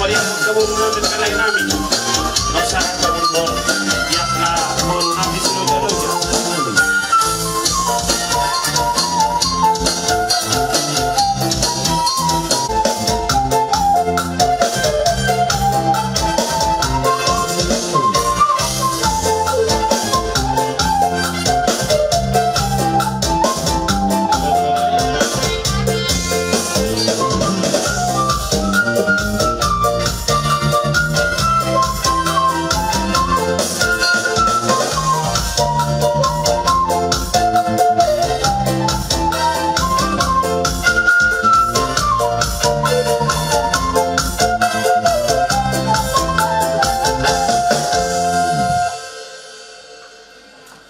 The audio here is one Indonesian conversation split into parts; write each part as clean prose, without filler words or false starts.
Pariang kabunan din kalay namin. Masahan ka mo. Yak na mo namin sinugalo.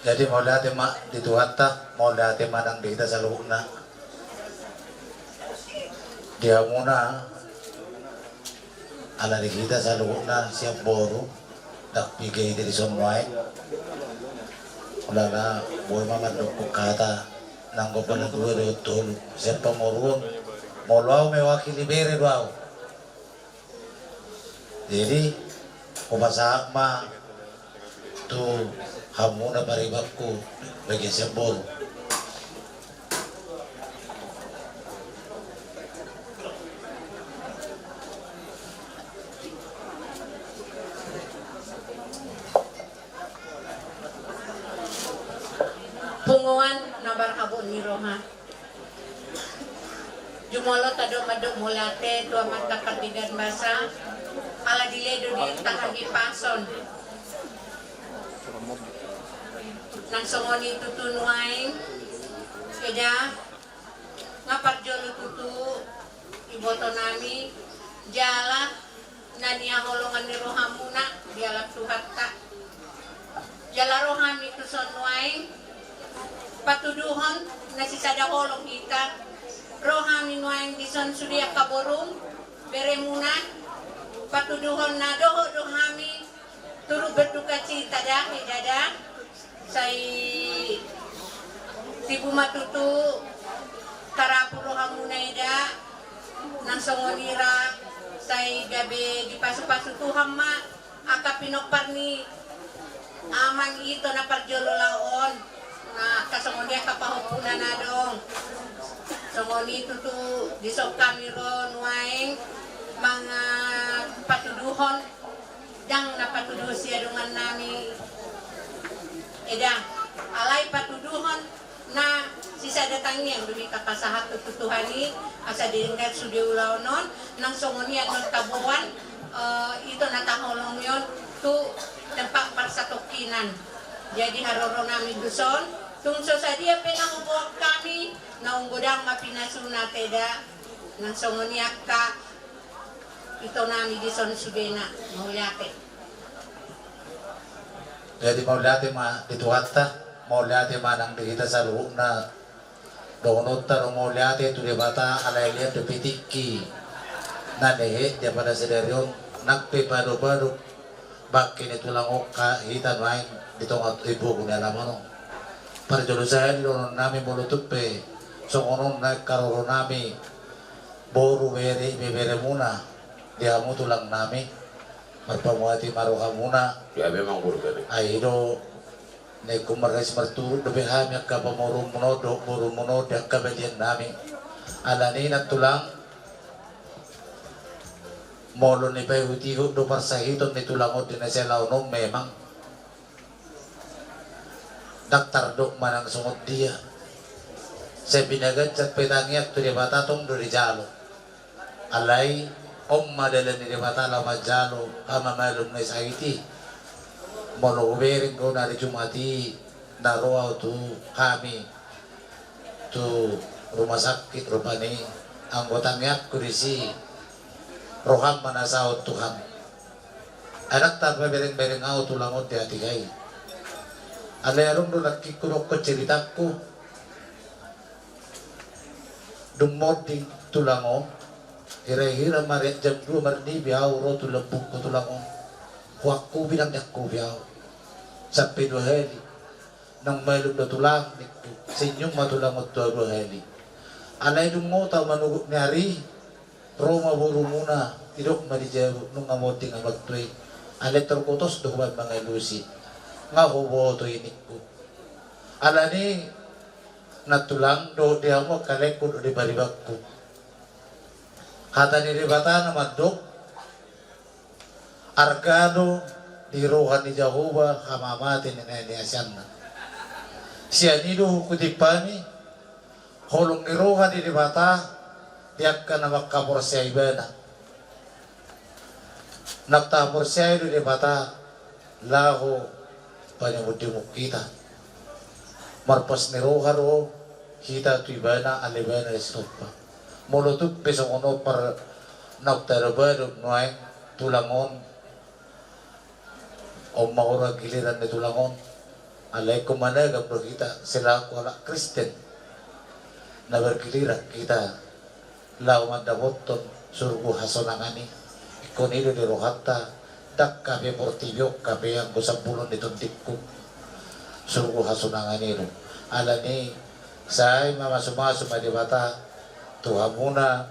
Jadi mau dati ma dito hatta, mau dati manang dita sa luhok na. Dia muna ala di kita sa luhok na siya boro, nakpigay diri sunway. Wala na, buhay mamandok ko kata, nang ko pa nagduwa doon, siya pamurun, molaw may wakili bere daw. Jadi, kumasak ma, tu hamuna paribakku bagi sebol. Punguan nabar habon ni roha. Jumolo tado mado mulate dua mata perdigan basa. Ala diledo di tahagi pason. Nang songoni tutunwaing kaya ngaparjolo tutu iboto nami jala nania holongan ni rohamuna dialap suhatta jala rohami tusonwaing patuduhon nasisada holong kita rohami nuaing dison sudia kaborong beremuna patuduhon na dohami turu berduka cita dah dada say tibu matutu tarapuro hamunaida nang songonira say gabi di pasu-pasu Tuhan ma akapinopar ni amang ito na parjolo laon na kasongonia kapahupunan na dong songoni tutu disok kami ron waing mga patuduhon dang napatuduh siya dungan nami edang alay patuduhon na sisa datangnya yang demi kapasahat tutuhani asa diringkat sudiulaw non nang songonian non kabuan itu nataholong yon tu tempat parsatokinan jadi haroro nami duson tungso sadia penangubuak kami naunggodang mapinasuna teda nang songoniak ka ito nami dison sudena maulate. Jadi mau dati ma dito hatta, mau dati manang di kita sa luhok na donota mau dati tu dia bata alailia de pitiki na dehe dia pada sederyon nakpe baru bakin itu lang oka hitan main di tongat ibu kunya lamano parjolo saya di donon nami mulutupe songonon na karoro nami boru bere muna dia mutulang nami marpamuati maruha muna Ya memang buruk. aido ne kumarais marturu dobe hamya ka pamoro monodo buru monodo ka bedian nami alani na tulang molo ni pay hutiho do parsahito ni tulang od na sela no memang daktar dok manang sungod dia sa binagan sa petangyak tu dia batatong do jalo alay madalan ni dia batala majalo ama malum na isaiti molo ubering ko na jumati naroaw tu kami tu rumah sakit rupani anggotanya kurisi roham manasaw Tuhan anak tanpa bereng-bereng au tulangot di hati kay alerong do nakikurok ko ceritaku dumoding tulango hira-hira maret jam 2 mardi biaw ro tulabuk ko tulango wakku bilang yakku biaw sampai 2 hari nang malum na tulang sinyong matulang at 2 hari alay dungo ta manugok ni hari Roma buru muna tidok marijabu nung amoting amagtoy alet terkutos dukuman mga ilusi nga hubo to inikko alani natulang do dia mo kalekod di baribakko kata ni ribata na madok argano di rohan ni Jehovah hamamati ni Nani Asyanna siya nido kudipani holong ni rohan di ribata diak ka na makapursiya iba na nagtapursiya ito di bata laho panyamudi mo kita marpas ni roha ro kita ito iba na aliba na istopa mulutut pisong uno par nagtaraba nuay tulangon o maura giliran ni tulangon alay kumanag ang kita sila ko ala Kristen na bergiliran kita lauman daboton surgu hasonangani kunido di rohata dak kabe portibyo kabe yang gusap bulon dituntikku surgu hasonangani ro alani say mama suma di bata Tuhan muna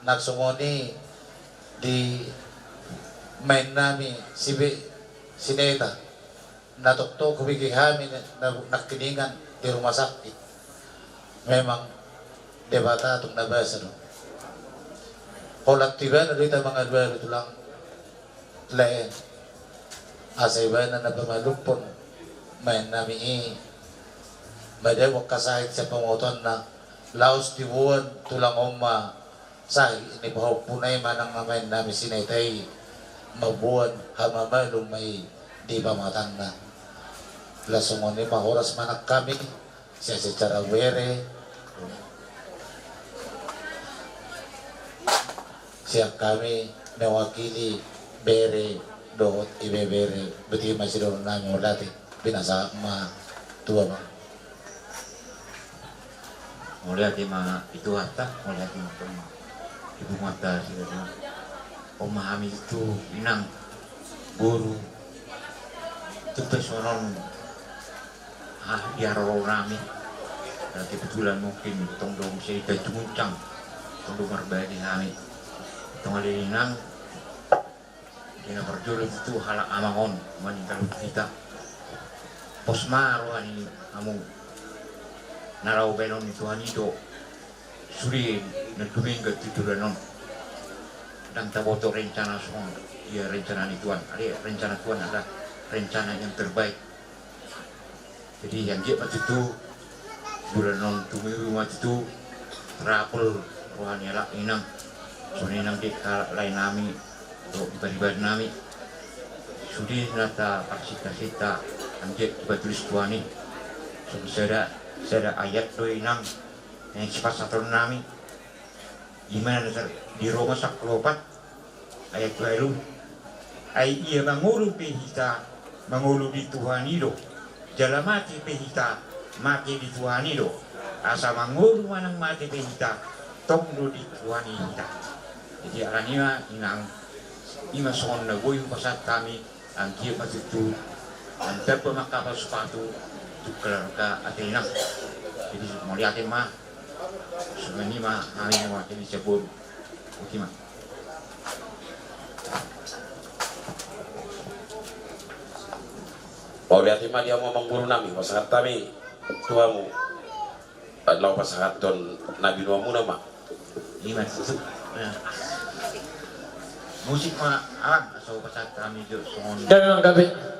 nagsumoni di main nami sineta natukto kubigi kami nakiningan di rumah sakit memang debata itong nabasa no kolektiban na dito mga dwelo ito lang lain asa iba na napamalupon may nami madewak kasahit sa panguton na laos dibuan tulang oma sahi ini bahwa punay manang mamain nami sinaytay mabuan hamamalong may di pa matanda lasumon ni mahoras manak kami siya secara were siap kami mewakili bere dohot ibe bere beti masih dorong nami ulati binasa ma tua bang mulai di mana itu hatta mulai di mana ibu mata sih memahami itu inang guru itu personal diarol nami dan kebetulan mungkin tongdong saya dah cumuncang tongdong berbagi kami Tungalinang kina perjurit itu halak amangon meninggal kita posmaro ani kamu narau benon itu ani do suri neduming ke tiduranon dan taboto rencana song ya rencana Tuhan ada rencana Tuhan ada rencana yang terbaik jadi yang dia waktu itu bulanon tumiru waktu itu terapel rohani alak inang suni nang di lain nami untuk ibadah nami sudi nata kasita anjek tulis tuani sada ayat do inang yang sifat satu nami gimana di Roma saklopat ayat 2 ay iya mangulu pehita mangulu di Tuhan itu jala mati pehita mati di Tuhan itu asa mangulu manang mati pehita tongdo di Tuhan itu jadi arahnya inang ima songon na goyong pasat kami ang kia patutu ang pepa makapal sepatu tukar ka atinang jadi moliatin mah sumani mah kami mau jadi sebut oke mah moliatin mah dia mau mengguru nami pasangat kami tuamu adalah pasangat don nabi nuamu nama ima tutup musik mah alang asal pasat kami jo songon Jangan gabe.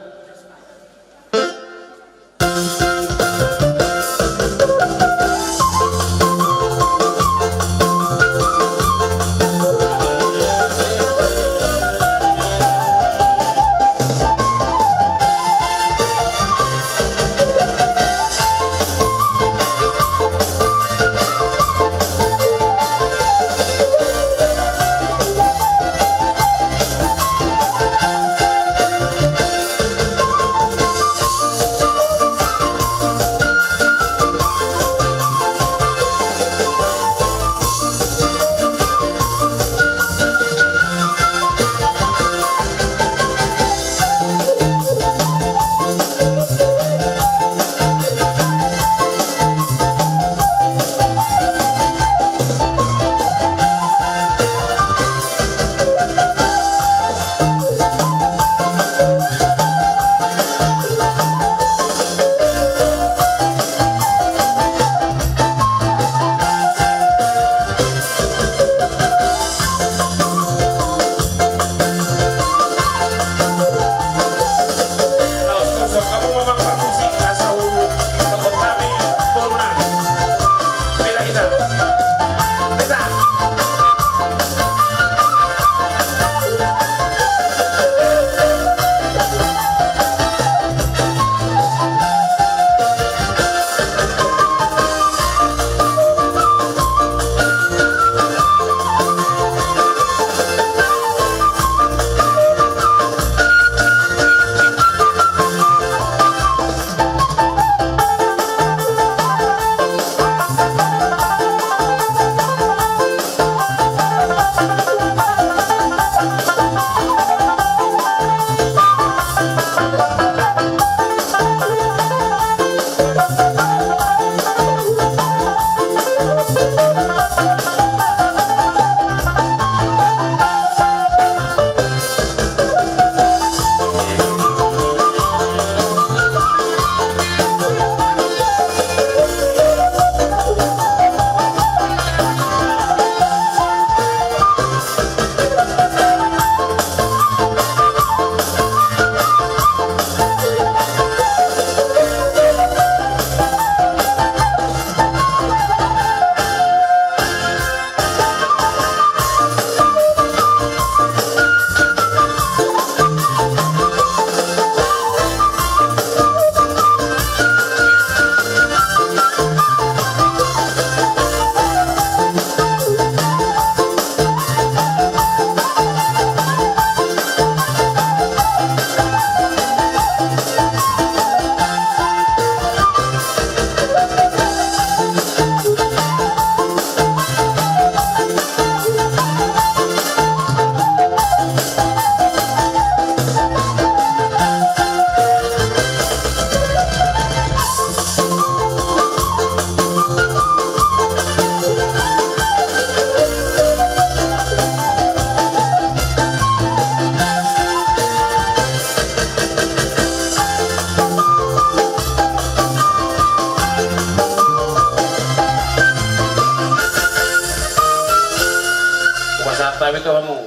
Gabi to kamu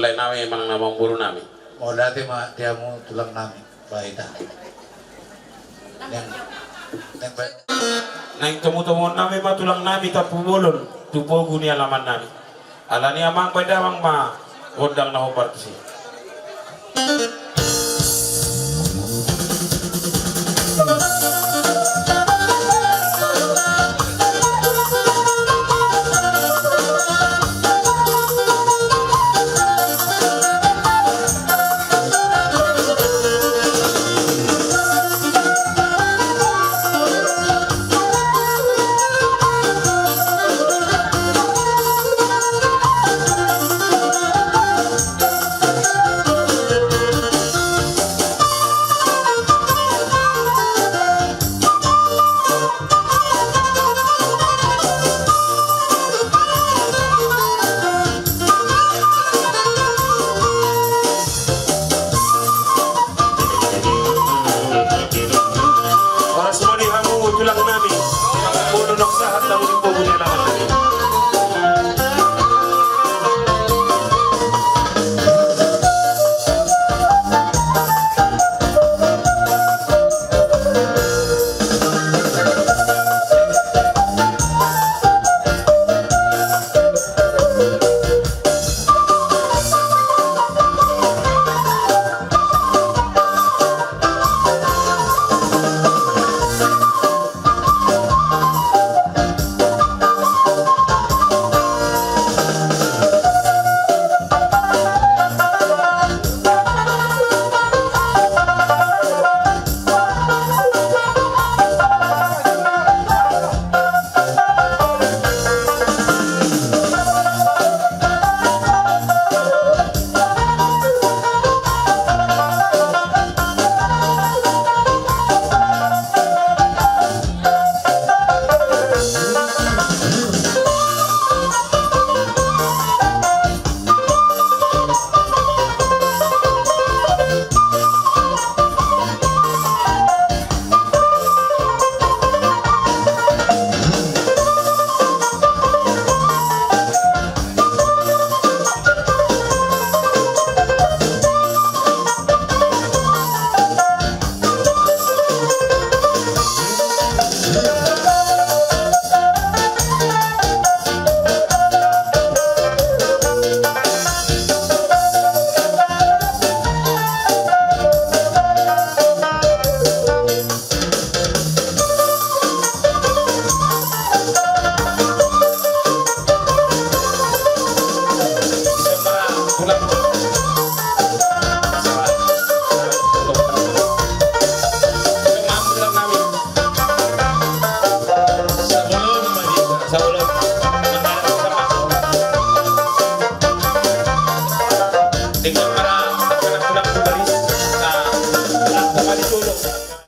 lain nawe mang namang buru nami. Mau dati dia mau tulang nami baik dah. Yang Nang temu-temu nami matulang nami tapumulon tupo guni alaman nami. Alani amang pada amang ma godang na hopar si.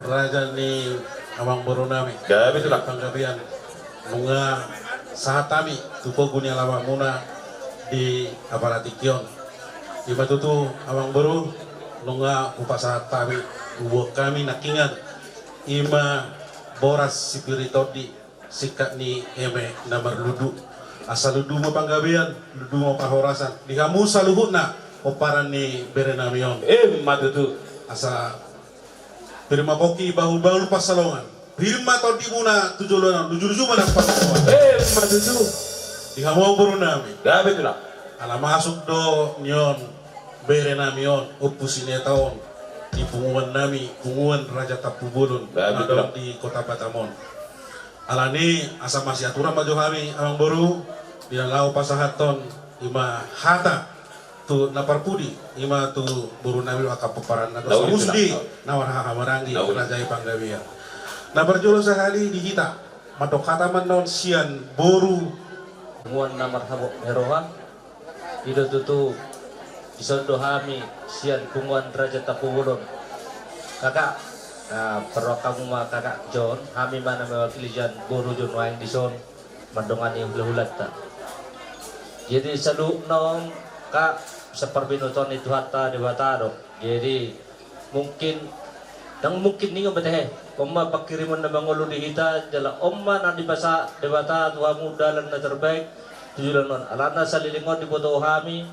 Raja ni Amang Borunami. Gabi tu lah. Panggabian bunga sahatami tupo gunia lama muna di Aparatikion. Di batu tu Amang Boru nunga upa sahatami ubo kami nakingan ima boras sipiritodi sikat ni eme namar ludu asal ludu mo panggabian ludu mo pahorasan di kamu saluhut na oparan ni berenamion Matu tu. asa Firma koki bahu-bahu pasalongan. Firma to di muna tujuan mana pasalongan. Matu tu. Di kamu buru nami. Gabi tu lah. Ala masuk do nyon bere namion opus ini tahun di punguan nami punguan Raja Tapubulun Betul. di Kota Batamon. Ala ni asa masih aturan maju kami Amang Boru dia lau pasahaton ima hata tu naparpudi ima tu buru nami akap peparan na Lauri musdi tu nawar hamarangi Lauri. Raja Panggawian. Na berjolo sehari di kita matok kata manon sian boru Muan na marhabo meroha ido tutu isondo hami sian kunguan Raja Tapubulon kakak perwa kamu ma kakak John hami mana mewakili jan boru John waing dison mandongani hulat ta jadi saluk nong kak seperbinuton itu hatta di batado jadi mungkin dan mungkin nih beteh omma pakiriman na mangolo di kita jala omma na di basa debata tua muda lan na terbaik tujulan non alana sa lilingon di boto kami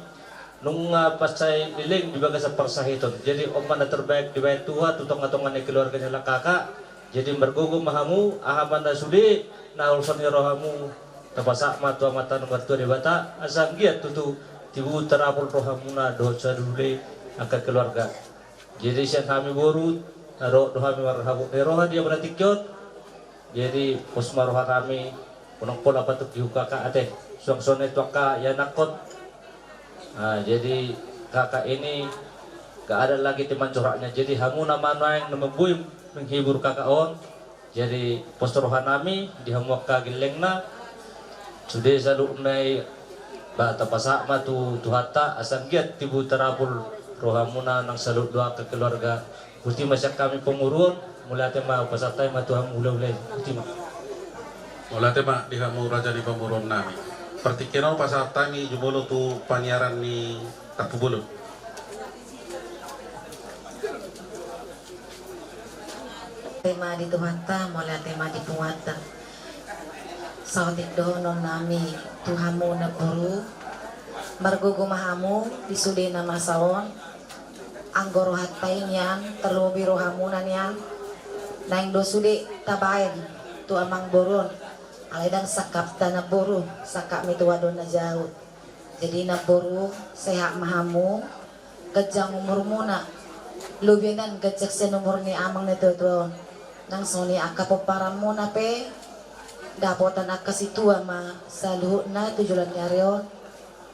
nung pasay liling di baga sa persahiton. Jadi oman na terbaik di bayat tuha tutong-atongan ni keluarga nila kakak. Jadi mergogo mahamu ahaman na sudi na ulson ni rohamu tapasa matua mata nomor tua di bata asang giat tutu tibu terapul rohamu na dosa dule angkat keluarga. Jadi siang kami boru roh kami marhabu roha dia beratikyot. Jadi posmaroha kami unang pola patuk diu kakak ate suang-suang itu kakak ya nakot. Nah, jadi kakak ini gak ada lagi teman coraknya. Jadi hamu nama yang membuim menghibur kakak on. Jadi posroha kami di hamu kakak gilengna sudah selalu unai bata pasak matu tuhata asang giat tibu terapul rohamuna nang salut doa ke keluarga. Kuti masak kami pengurun mulai tema pasatai matu hamu ulai ultima. Mulai tema di kamu raja di pemurun nami. Pertikino pasal tami jumolo tu panyaran ni Tapubulon. Tema di Tuhanta, mulai tema di Puwata. Saudik donon nami Tuhamu na guru. Margugo mahamu di sudi nama saon. Anggoro hatay niyan, terlebih rohamunan yan. Naing do sudi tabayan tu amang boron. Aladang sakap ta na buru, sakap mituwado na jauh. Jadi na buru, sehat mahamu, gajang umur muna. Lubinan gajak sa umur ni amang nito tuon. Nang soni akapaparam muna pe, dapotan akasitua ma sa luhut na tujulan nyarion.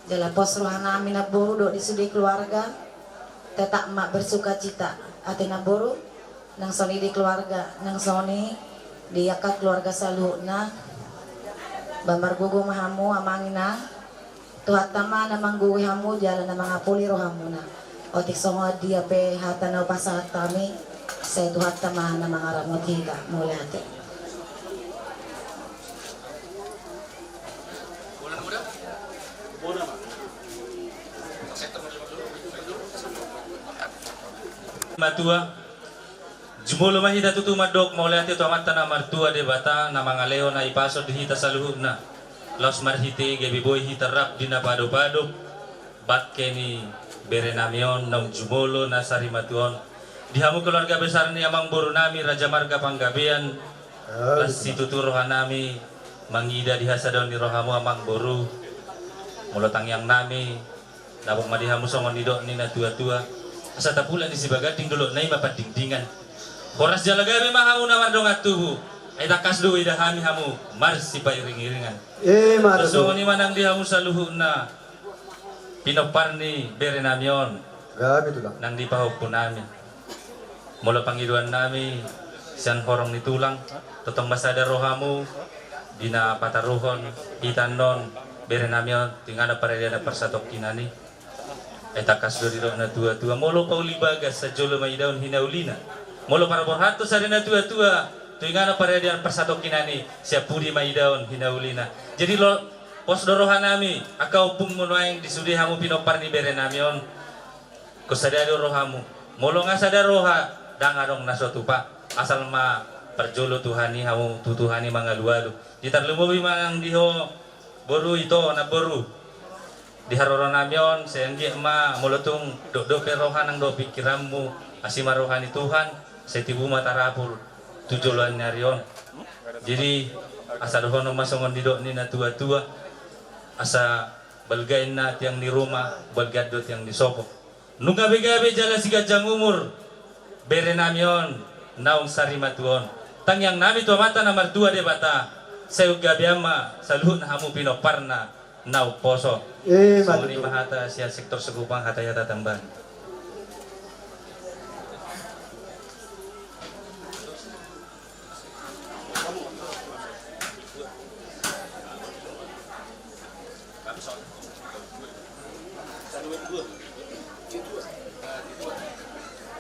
Jala posruhan namin na buru do di sudi keluarga. Tetak mak bersuka cita ati na buru, nang soni di keluarga, nang soni di akak keluarga sa luhut na. Bambar gugu mahamu amangina tuhat tama namang gugu hamu jalan namang apuli rohamuna otik songo dia pe hata na pasahat kami saya tuhat tama namang aramot hita mulai ate. Matua jumolo mahita tutu madok maulati tu amat tanah martua de bata nama ngaleo na ipaso di hita saluhuna los marhite gebi boy hita rap dina pado-pado bat keni berenamion nam jumolo na sari matuon dihamu keluarga besar ni amang boru nami raja marga panggabean si tutu rohanami mangida dihasadon ni rohamu amang boru mulotang yang nami labok madihamu songon didok ni na tua-tua asa tapula di sibagating dulu nai mapat dingdingan Horas jalagabi mahamu na mardong atubu ay takas do idahami hamu marsi pa iring-iringan so ni manang dihamu sa luhu na pinopar ni berenamion nang dipahog po namin mula pangiluan nami siyan horong ni tulang totong masada rohamu dina pataruhon itan non berenamion tingana para dia na persatok kinani ay takas do diro na tua-tua molo paulibagas sa jolo maidaon hinaulina molo para borhato sa rin na tua-tua tuingana para diyan persatok kinani siya pudi maidaon hinaulina jadi lo pos dorohan nami akaw pung munuaing disudi hamu pinopar ni berenamion kusadado rohamu molo nga sada roha dangarong nasotupa asal ma perjolo tuhani hamu tutuhani mga luwalo ditarlumubi mangang diho boru ito na boru diharoron namion sayanggi ma mulutong do perohan ang do pikirammu asimarohan ni Tuhan sa tibu matarapul tujulan nyarion jadi asa dohono masongon didok ni na tua-tua asa balgain na tiang ni rumah balgadot yang di sopo nung gabi-gabi jala si gajang umur berenamion naung sarimatuon tang yang nami tua mata na martua de bata sayug gabi ama saluhut na hamu pinopar na nau poso sumuni mahata siya sektor segupang hatayata tamban.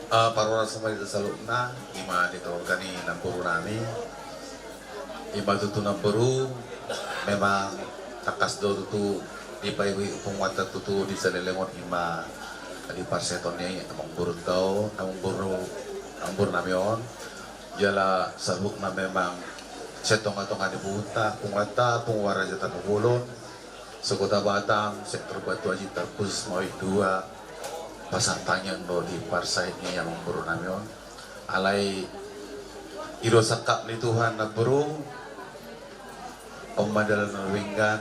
Para sa mga saluk na ima dito gani ng puro nami iba tutu ng puro memang takas do tutu di paiwi upong wata tutu di sa lelengon ima di parseton ni among puro daw among puro namion jala saluk na memang setong atong ani punta kung wata pung waraja tanubulon Sekota Batang, sektor Batu Haji terkhusus mau dua pasang tangan do di parsai ini yang buru namion alai iro sakap ni Tuhan na buru om madalan nawinggan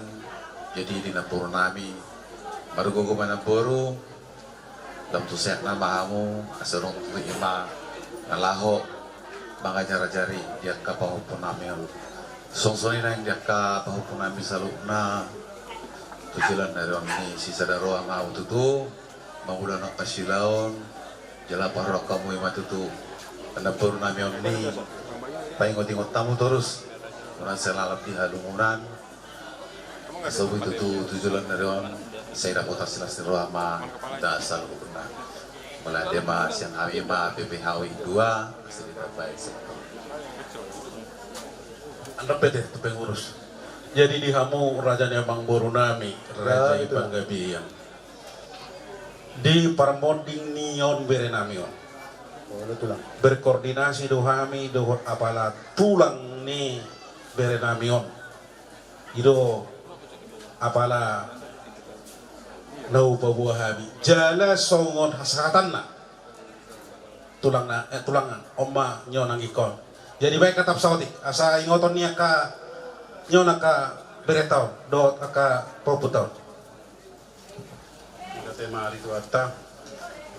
jadi di napuro nami marugo mana buru dalam tusek na mahamu asarong tu ima nalaho mga jari dia ka pahupon namion songsoni na dia ka pahupon nami saluk na tujuan dari orang ini sisa daro ang mau tutu mamulan ang kasilaon jala parok kamu ima tutu anda puru nami ini paingot-ingot tamu terus orang selalap di halungunan asabu itu tujuan dari orang saya dah kota silas rohama tak selalu benar mulai dia mas yang kami ma PPHW 2 masih tidak baik anda pede itu pengurus jadi di hamu rajanya Mang Boru nami raja Ipanggabian di parmonding nion berenamion berkoordinasi dohami dohot apala tulang ni berenamion ido apala nau pabuahami jala songon hasatan na tulangan oma nyonang ikon jadi baik kata pesawati asa ingoton niya ka nyona ka beretaw dot aka poputaw kita tema hari tuata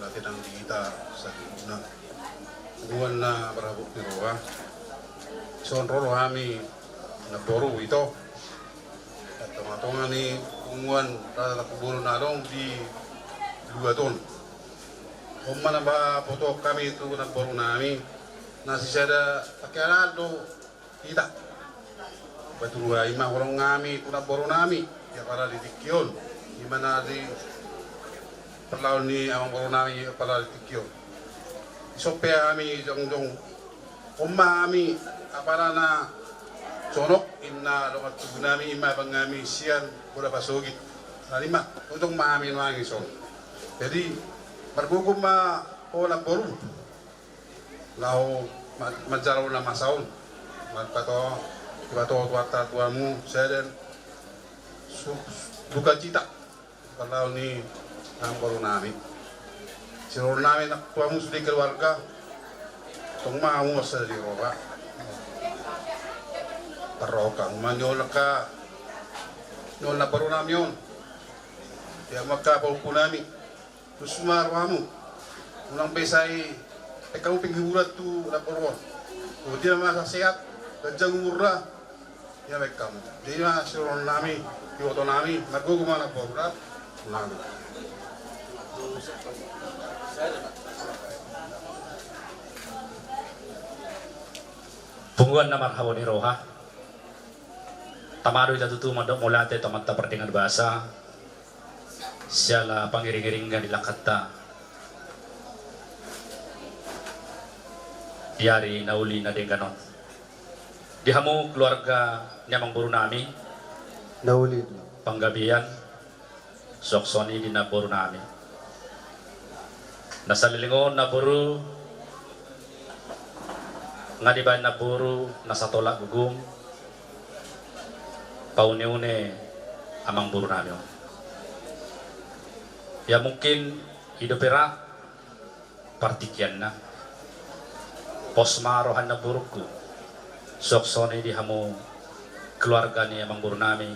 kita nang kita sa guna buwan na barabok ni roa sonrolo kami na boru ito at tumatungan ni kumuan rada kuburo na dong di 2 ton umma na ba foto kami itu na boru nami nasi sada pakiarado kita betul ima orang ngami kuna boru nami ya para di Tikyon gimana di perlawan ni amang boru nami para di Tikyon sopea kami jong umma kami apara na sonok inna lokat nami ima pangami sian kuda pasogit lima untuk mami wangi son jadi bergugum ma pola boru lau majaro na masaun magpato ibato tuata tuamu saya dan duka cita kalau ni ang boru nami siror nami nak tuamu sudah keluarga tong mau sa di roka parokang manyola ka nola boru nami yon ya maka boru nami terus marwamu ulang pesai kamu pinggiurat tu laporan dia masa sehat dan murah ya baik kamu dia suruh nami yoto nami nago gumana borat nami Pungguan na marhabon ni Roha tamado ita tutu madok mulate tamata pertingan bahasa siala pangiring-iringgan dilakata diari nauli na din ganon dihamu keluarga nyamang buru nami nauli panggabian soksoni di naburu nami nasalilingon naburu ngadiban naburu nasatolak gugum paune-une amang buru nami ya mungkin hidup perak partikian na posmarohan na buruku soksone di hamu keluarga ni amang buru nami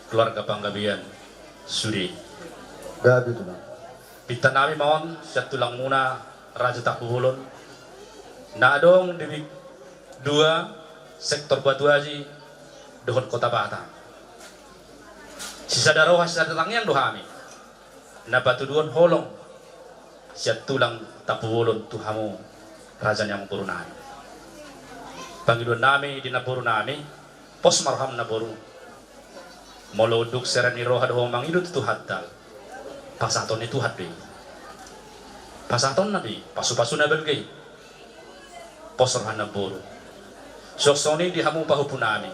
keluarga panggabian sudi gabi tu na pita nami maon siya tulang muna Raja Tapuhulon na adong di 2 sektor Batu Haji dohon kota Batang sisa daroha sisa datang yang dohami na batu duon holong siya tulang Tapuhulon tuhamu Raja yang buru nami panggiluan nami di naburu nami pos marham naburu moloduk serani roha doho mangidu tu haddal pasaton itu haddi pasaton nabi pasu-pasu nabelgei pos rohan naburu soksoni di hamu pahupu nami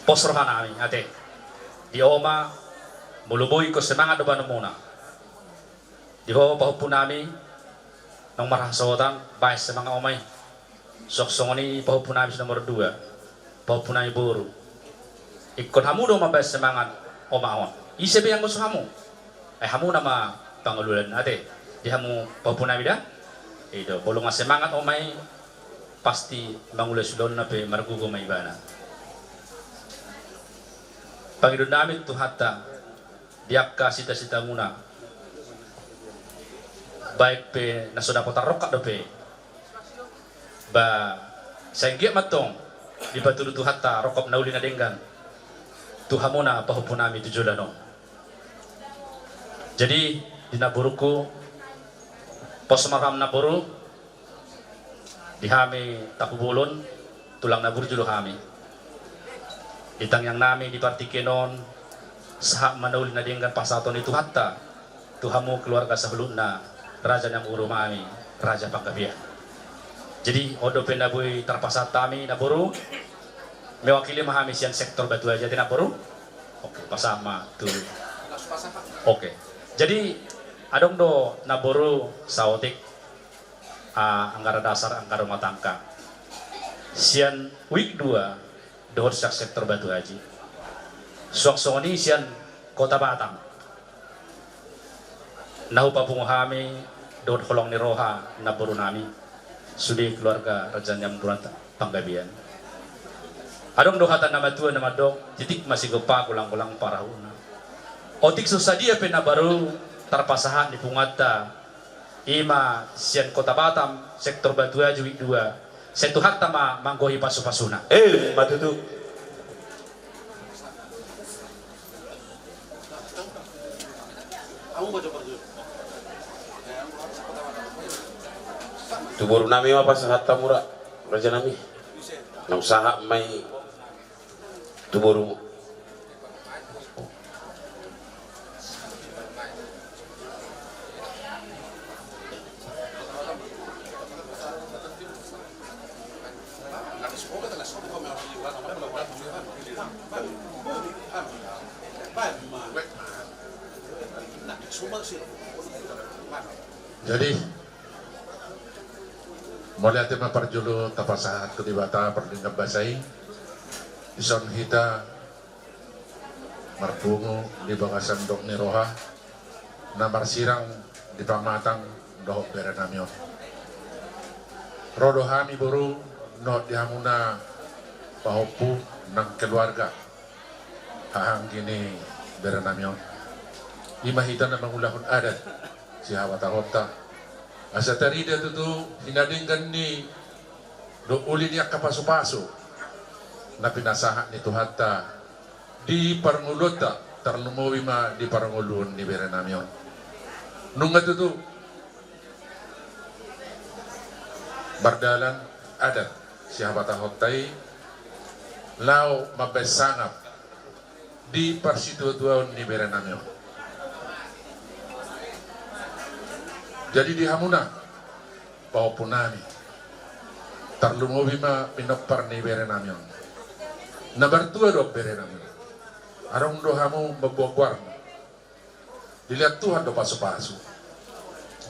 pos rohan nami ate di oma mulubui ko semangat doban muna di ho pahupu nami nang marah sotan baik semangat omai soksoni pahupu nami nomor 2 pahupu nami buru ikon hamu do mabas semangat omaon isebe yang musuh hamu hamu nama pangululan ate di hamu papunami dah itu bolong semangat omai pasti mangulai sulon nape margugo may bana Panginoon namin tuhata diak ka sita-sita muna baik pe nasuda po tarok do pe ba sengge matong di batu tuhata rokop nauli na denggan tuhamuna pahupunami tujulano jadi dinaburuku pos maram naburu dihami takubulon tulang nabur julu kami itang yang nami di partikenon sahak manauli na denggan pasaton itu hatta tuhamu keluarga sebelumna raja yang urumami raja panggabian jadi odo pendaboy terpasat kami naburu mewakili mahami siang sektor batu aja di naburu oke pasama tuh oke jadi adong do naburu saotik anggaran dasar anggaran rumah tangga sian week 2 dohor sak sektor batu haji suaksoni sian kota Batam nahu papunguhami dohor kolong ni roha naburu nami sudi keluarga raja yang beranta panggabian adong dohatan nama tua nama dok titik masih gepa kulang-kulang parahuna otik susah dia pena baru terpasahan di pungata ima sian kota Batam sektor batu aja week 2 setu hatta ma manggohi pasu-pasuna matutu tubur nami apa sahatta mura raja nami na usaha may tuburu jadi mulai tema parjulu tapasahat kedibata perlindang basai ison hita marpungu di bagasan dok niroha namar sirang di pamatang dohok berenamion rodo hami buru no dihamuna pahopu nang keluarga hahang gini berenamion lima hita na mangulahun adat si hawata hota asa tarida tutu hinadinggan ni do uli niya kapaso-paso na pinasaha ni tuhata di parangulota tarlumuwi ma di parangulun ni berenamion nunga tutu bardalan adat si hawata hotay lao mabesangap di parsituatuan ni berenamion jadi di hamuna paupun nami tarlumobi ma pinopar ni berenamion na bartua do berenamion arong do hamu babuagwar dilihat Tuhan do pasu-pasu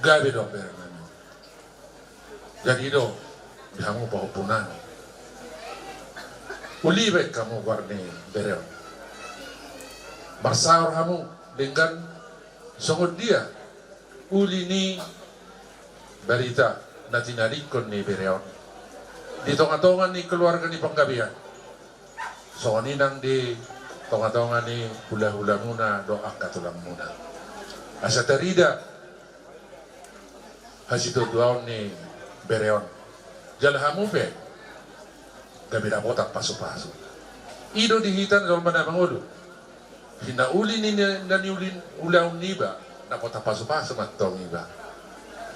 gabi do berenamion jadi do di hamu paupun nami ulibet kamu warni bereon barsaur hamu dengan songod dia uli ni berita nati narikon ni bereon di tonga-tonga ni keluarga ni panggabian so ni nang di tonga-tonga ni hula-hula muna doa katulang muna asa terida hasito duaon ni bereon jalhamu pe gabi botak pasu-pasu ido dihitan kalau mana mangulu hina uli ni nani ulin ulang niba na kota pasu-pasu matong iba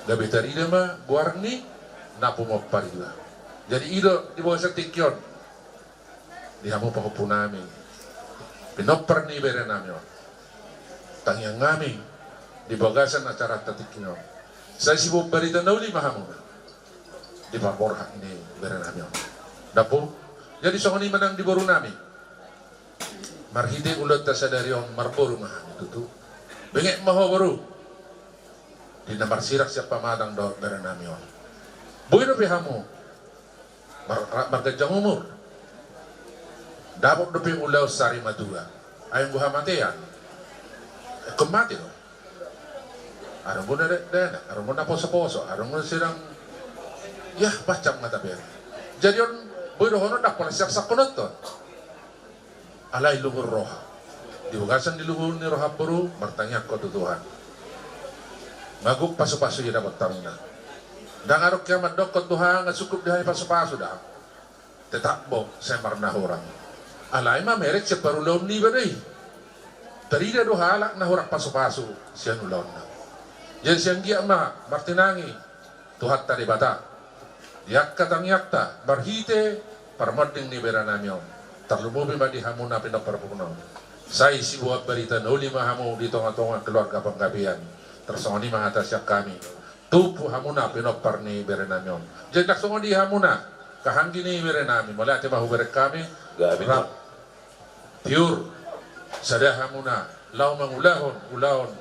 gabi tarida ma buar ni na pumopar iba jadi ido di bawah setikyon di hamu pahupunami pinopar ni berenamyo tangyang ngami di bagasan acara tatikyon sa sibuk berita nauli mahamu di paborhak ni berenamyo dapo jadi songoni manang di boru nami marhide ulat tasadarion marboru mahamu tutu bengek maho baru di namar sirak siapa madang do berenamion buino pihamu margajang umur dapat doping ulau sari madura ayam buah matian kemati loh ada pun ada poso-poso ada pun sedang ya macam mata ber jadi on bodoh hono dak pala siak sakonot to alai luhur roha dibukasan di luhur ni roha baru bertanya ke Tuhan maguk pasu-pasu ya dapat tamina dan arok kiamat dok ke Tuhan cukup di hari pasu-pasu dah tetap bok saya marna orang alai mah merek separuh laun ni badai terida do halak na horak pasu-pasu sian laun na jadi siang gia mah martinangi Tuhan tadi bata yak katang yakta barhite parmading ni beranamion terlumubi madi hamuna pindah perpukunan saya si buat berita noli mahamu di tengah-tengah keluarga penggabian tersongoni mengatas yak kami tupu hamuna pindah parni beranamion jadi tak songon di hamuna kahan gini beranami mulai ati mahu berek kami rap tiur sadah hamuna lau mengulahon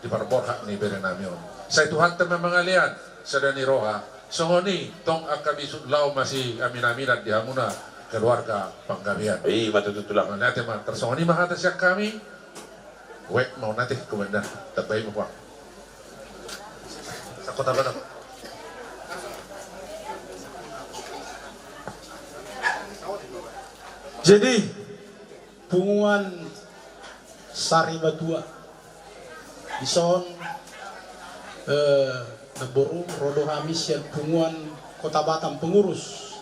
di parborhak ni beranamion saya Tuhan teman mengalian sadah ni roha songoni tong akabisud lau masih amin-aminat di hamuna keluarga penggabian matu tulang nanti mah tersongoni mah atas yak kami wek mau nanti komandan terbaik apa sakota badak jadi punguan sari batua ison Neboru rodo hamis yang punguan Kota Batam pengurus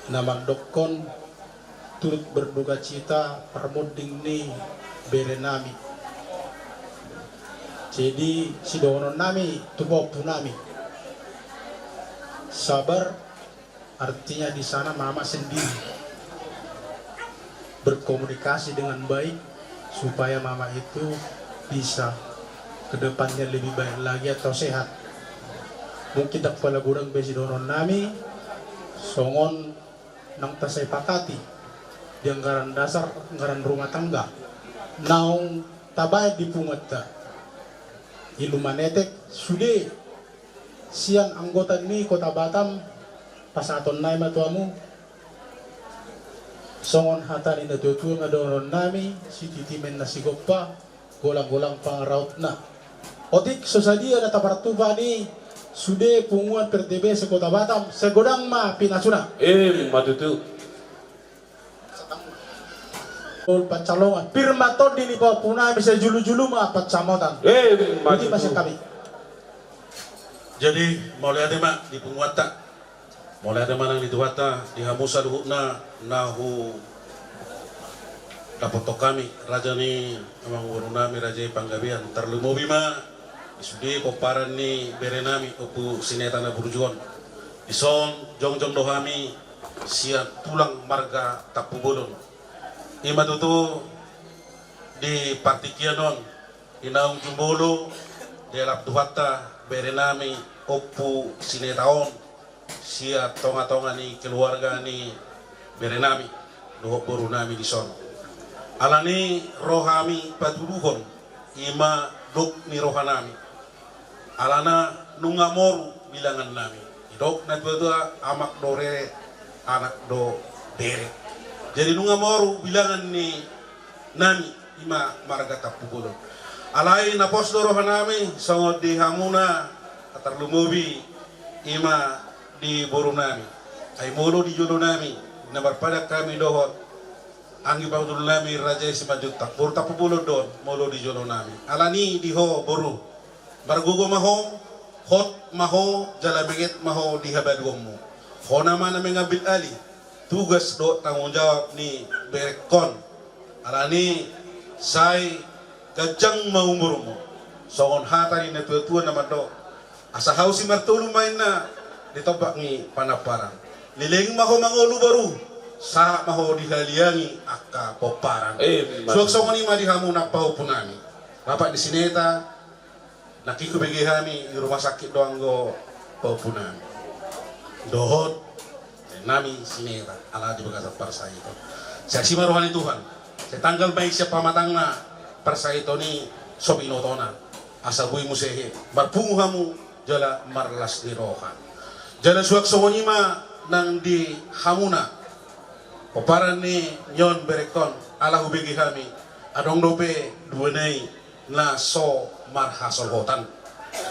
nama dokon turut berduka cita permuding ni berenami jadi si dono nami tubopu nami sabar artinya di sana mama sendiri berkomunikasi dengan baik supaya mama itu bisa kedepannya lebih baik lagi atau sehat. Mungkin tak pala gurang besi donon nami songon nang tasay pakati di anggaran dasar anggaran rumah tangga naung tabay di pungat ta ilumanetek sude sian anggota ni Kota Batam pasaton nay matuamu songon hatari na tutu nga donon nami si titimen na sigoppa golang-golang pangaraut na otik sosadia na tapartuba ni sude punguan PRTB sa Kota Batam segodang ma pinasuna matutu pancalongan pirmaton di ni puna bisa julu-julu ma pacamotan matutu masih kami jadi mulai ada mak di penguata mulai ada manang di tuata di hamusa duhukna nahu dapat kami raja ni amang urunami raja panggabian terlumobi ma isudi koparan ni berenami opu sineta na burjuan ison jong-jong dohami siap tulang marga tapubulon ima tutu di partikianon inaung jumbolo di alap duhata berenami opu sinetaon siap tonga-tonga ni keluarga ni berenami dohok burunami di son alani rohami patuluhon ima dok ni rohanami alana nunga moru bilangan nami dok na tua amak dore anak do dere jadi nunga moru bilangan ni nami ima marga tapugulon alai na pos do rohanami sangot di hamuna atar lumubi ima di borunami ay molo di jono nami na barpadak kami dohot anggi pangdul nami raja simajuta bor tapugulon don molo di jono nami alani di ho boru bargugo maho hot maho jalabingit maho di habadwamo ho naman na mengambil ali tugas do tanggung jawab ni berekon alani say gajang maumur mo songon hatari na tuwa naman do asa hausi martulong main na ditobak ni panaparan liling maho mangolu baru sa maho dihaliangi akka poparan suwag songon ni madihamu nakpahupunami bapak di sineta nakikubigihami di rumah sakit doang go paupunan dohot nami sinera ala di bagasa parsa itu saksi maruhani Tuhan saya tanggal baik siapa matangna parsa itu ni sobinotona asabui musehe barpunguhamu jala marlas di rohan jala suak songonima nang di hamuna Oparan ni nyon berekon ala hubegi kami adong dope duenei na so marhasol hotan.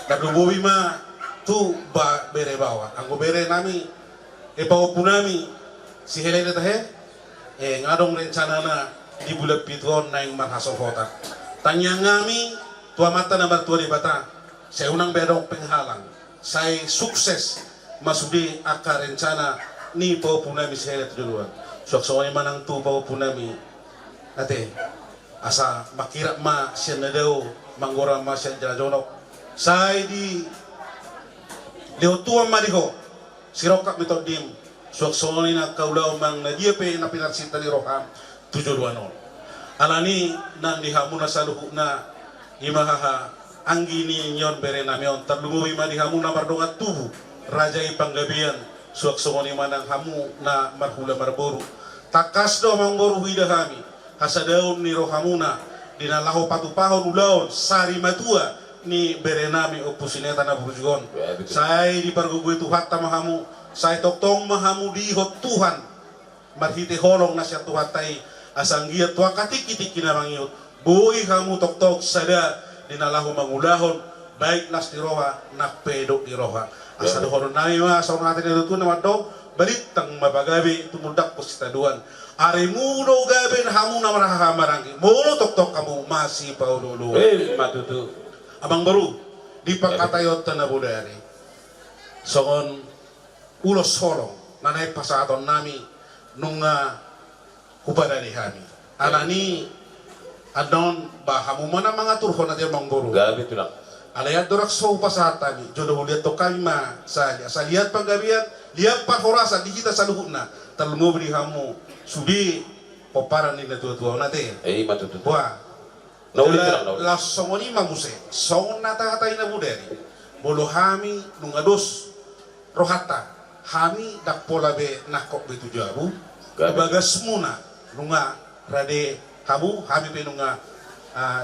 Kadu bobi ma tu ba bere bawa. Anggo bere nami punami si helene tahe ngadong rencana na di bulan pituon na yung marhasol hotan. Tanya ngami tua mata na martua di bata. Saya unang bedong penghalang. Saya sukses masudi akar rencana ni punami si helene duluan. Sok-soknya manang tu punami ate asa makira ma siya na daw manggora ma siya jalajonok say di liutuan ma diho sirokak mitodim sok-soknya na kaulaw mang na dia pe na pinarsinta ni Roham 720 alani nang dihamu na saluhu na imahaha anggi ni nyon bere namion terlumuhi ma dihamu na mardongat tubuh raja ipanggabian sok-soknya manang hamu na marhula marboru takas do manggoru hidahami hasadaun ni Rohamuna dinalaho patupahon ulaon sari matua ni berenami opusineta na burjugon saya di pargugu itu hatta mahamu saya toktong mahamu di hot Tuhan marhite holong nasya tuhatai asanggia tua katik-kitik kinamangiut boi kamu tok-tok sada dinalaho mangulahon baik nas di roha nak pedok di roha asado horon nami ma sauna natin itu nama dog balitang mabagabi tumudak positaduan are mudo gaben hamu na marahamarangi mulo tok-tok kamu masih pau dulu matutu abang baru di pangkatayot na budari songon ulos solong nanay pasaton nami nunga hupadari kami anani adon bahamu mana mangatur hon natin bang baru gabi tulak alayat dorak so pasatami jodoh lihat to kami ma saja lihat panggabian lihat parhorasa di kita saluhuna terlemu beri hamu sudi poparan ini tua-tua nate matutu wah la songoni maguse song nata-nata ina buderi bolo hami nungados rohata hami dak pola be nakok betu jabu bagas muna nunga rade hamu hami be nunga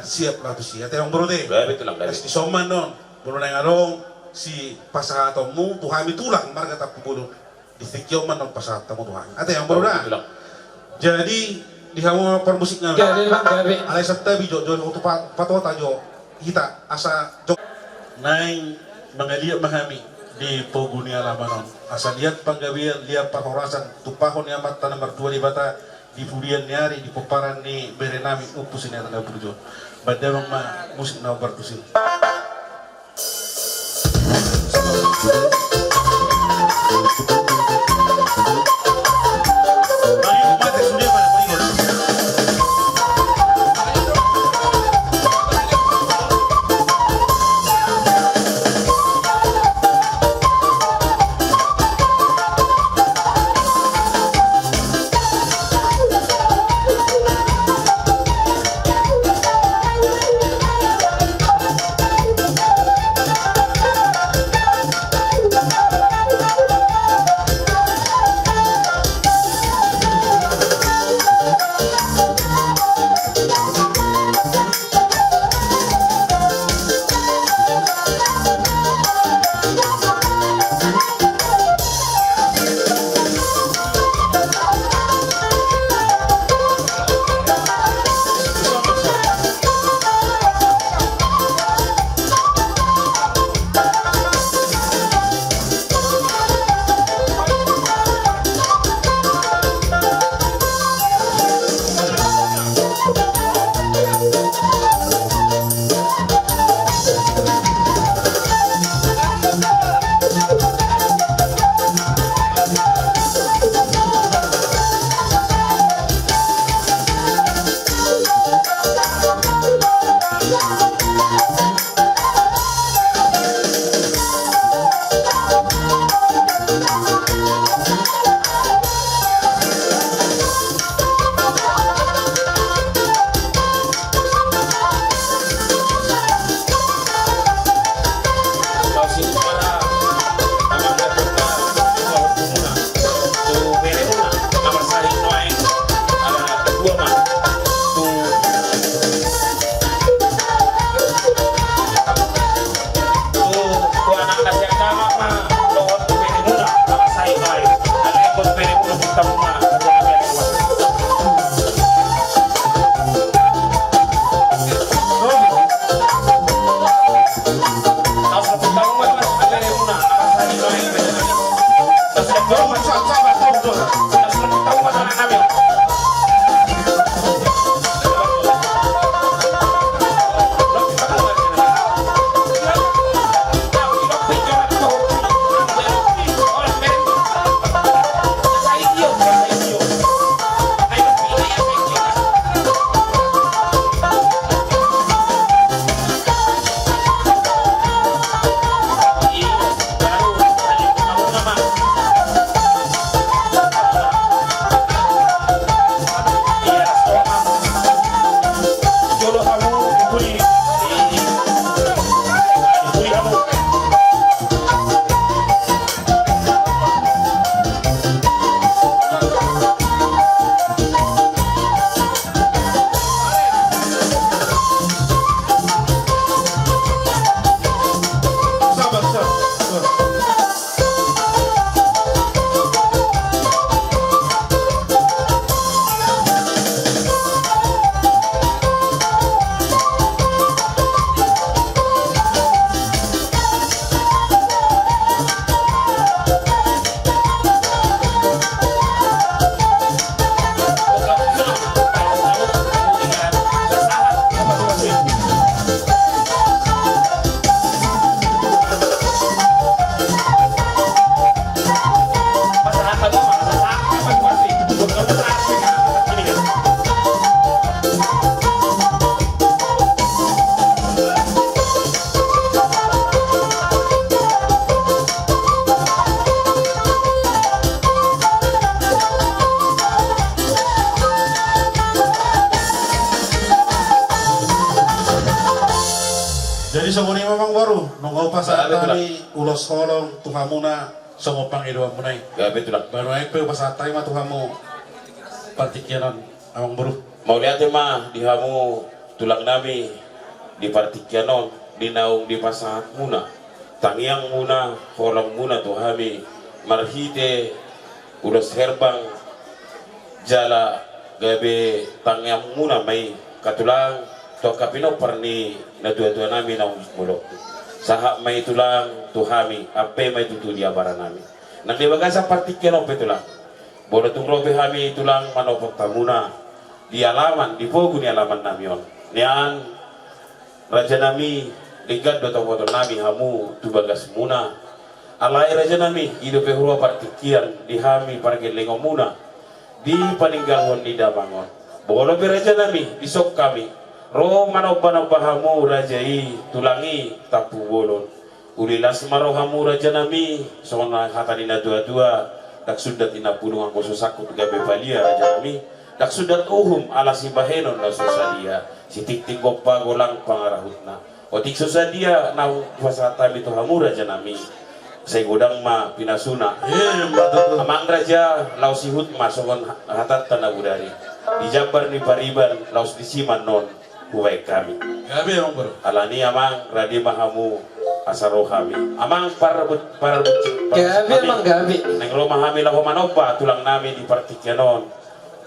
siap latu siap yang berode di soman non bolo nang arong si pasahatomu tu hami tulang marga tak bulu di tikyoman non pasahatomu tuhan ate yang beroda jadi di hamu permusik nami alai sabta bijo jo untuk patwa tajo kita asa jok naing mangaliat mahami di poguni alamanon asa lihat panggabian lihat pahorasan tupahon yang mata nomor 2 di bata di fudian nyari di poparan ni berenami upus ini tanda burjo badamang ma musik na bertusil Jadi songoni memang baru nunggu pasal tadi ulos kolong tuhamuna songopang idua munai. Gabe tulang. Baru aja pasal tadi mah tuhamu partikianan amang baru. Mau lihat mah dihamu tulang nami di partikianon di naung di pasat muna. Tangiang muna, kolong muna tuhami marhite ulos herbang jala gabe tangiang muna may katulang to kapino parni na tua-tua nami na mulo sahak may tulang tuhami ape may tutu dia bara nami nang dibaga sa partikiano pe tulang bodo tung robe hami tulang manopot tamuna di alaman di pogu ni alaman nami on nian raja nami ligat do tawoto nami hamu tu bagas muna alai raja nami ido pe hurua partikian di hami pargelengo muna di paninggalhon di dabangon bodo pe raja nami isok kami ro manobana bahamu rajai tulangi tapu bolon ulilas marohamu raja nami sona hatanina dua-dua dak sudat ina pulung angko susakut gabe balia raja nami dak sudat uhum ala sibahenon na susadia sitik tinggopa golang pangarahutna otik susadia nau pasata itu hamu raja nami saya godang ma pinasuna amang raja lau sihut masongon hatat tanah budari di Jabar ni Pariban laus di Siman non buai kami. Gabi amang baru. Alani amang radi mahamu asaro kami. Amang para gabi amang gabi. Neng lo mahami lahu manopa tulang nami di partikianon.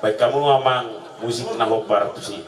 Baik kamu amang musik nahobar tu si.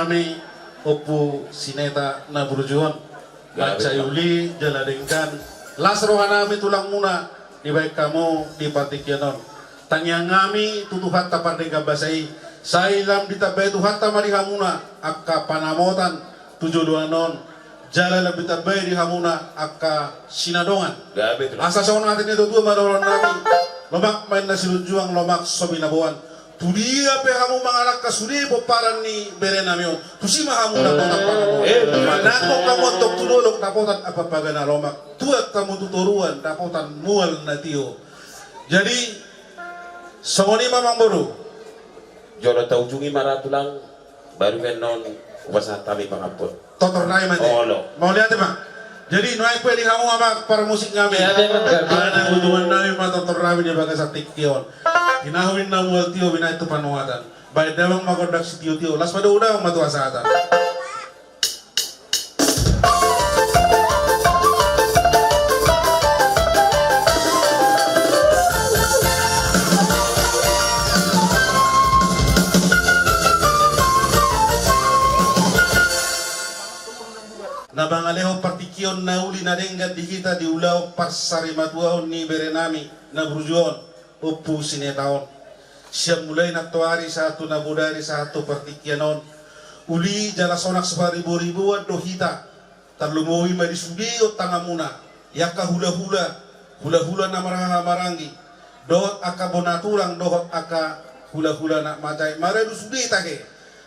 nami opu sineta na burjuan baca yuli jaladengkan las rohanami tulang muna di baik kamu di Partikyanon tanyang ngami tutuhat tapardengka basai sailam ditabai tuhat tamari hamuna akka panamotan 72 non jala lebih tabai di hamuna akka sinadongan asa sawan ngatin itu dua madoron nami lomak main nasi lujuang lomak sobinabuan tudia pe hamu mangalak kasudi poparan ni berenamion tusima hamu na potak panamo manako kamu tok tulolok na potan apa pagana lomak tuat kamu tuturuan na potan mual na tio jadi songoni mamang boru jolo taujungi maratulang baru non ubasa tali pangapun totor nai mate mau lihat bang jadi naik pe di hamu ama para musik ngami ada hubungan nai ma totor nai dia bagai satik tion Hinahuin na mual tio bina itu panuatan. Baik dawang magodak si tio las pada udang matu asatan. Nabangaleho partikion na uli na denggat dihita di ulau pasari matuaon ni berenami na brujuon. Upu sinetaon siap mulai naktuari satu nabudari satu Partikyanon uli jala sonak sebaribu-ribuan dohita terlumui madi sudio tangamuna yaka hula-hula namaraha marangi dohot aka bonatulang dohot aka hula-hula nak macai maredu sudi take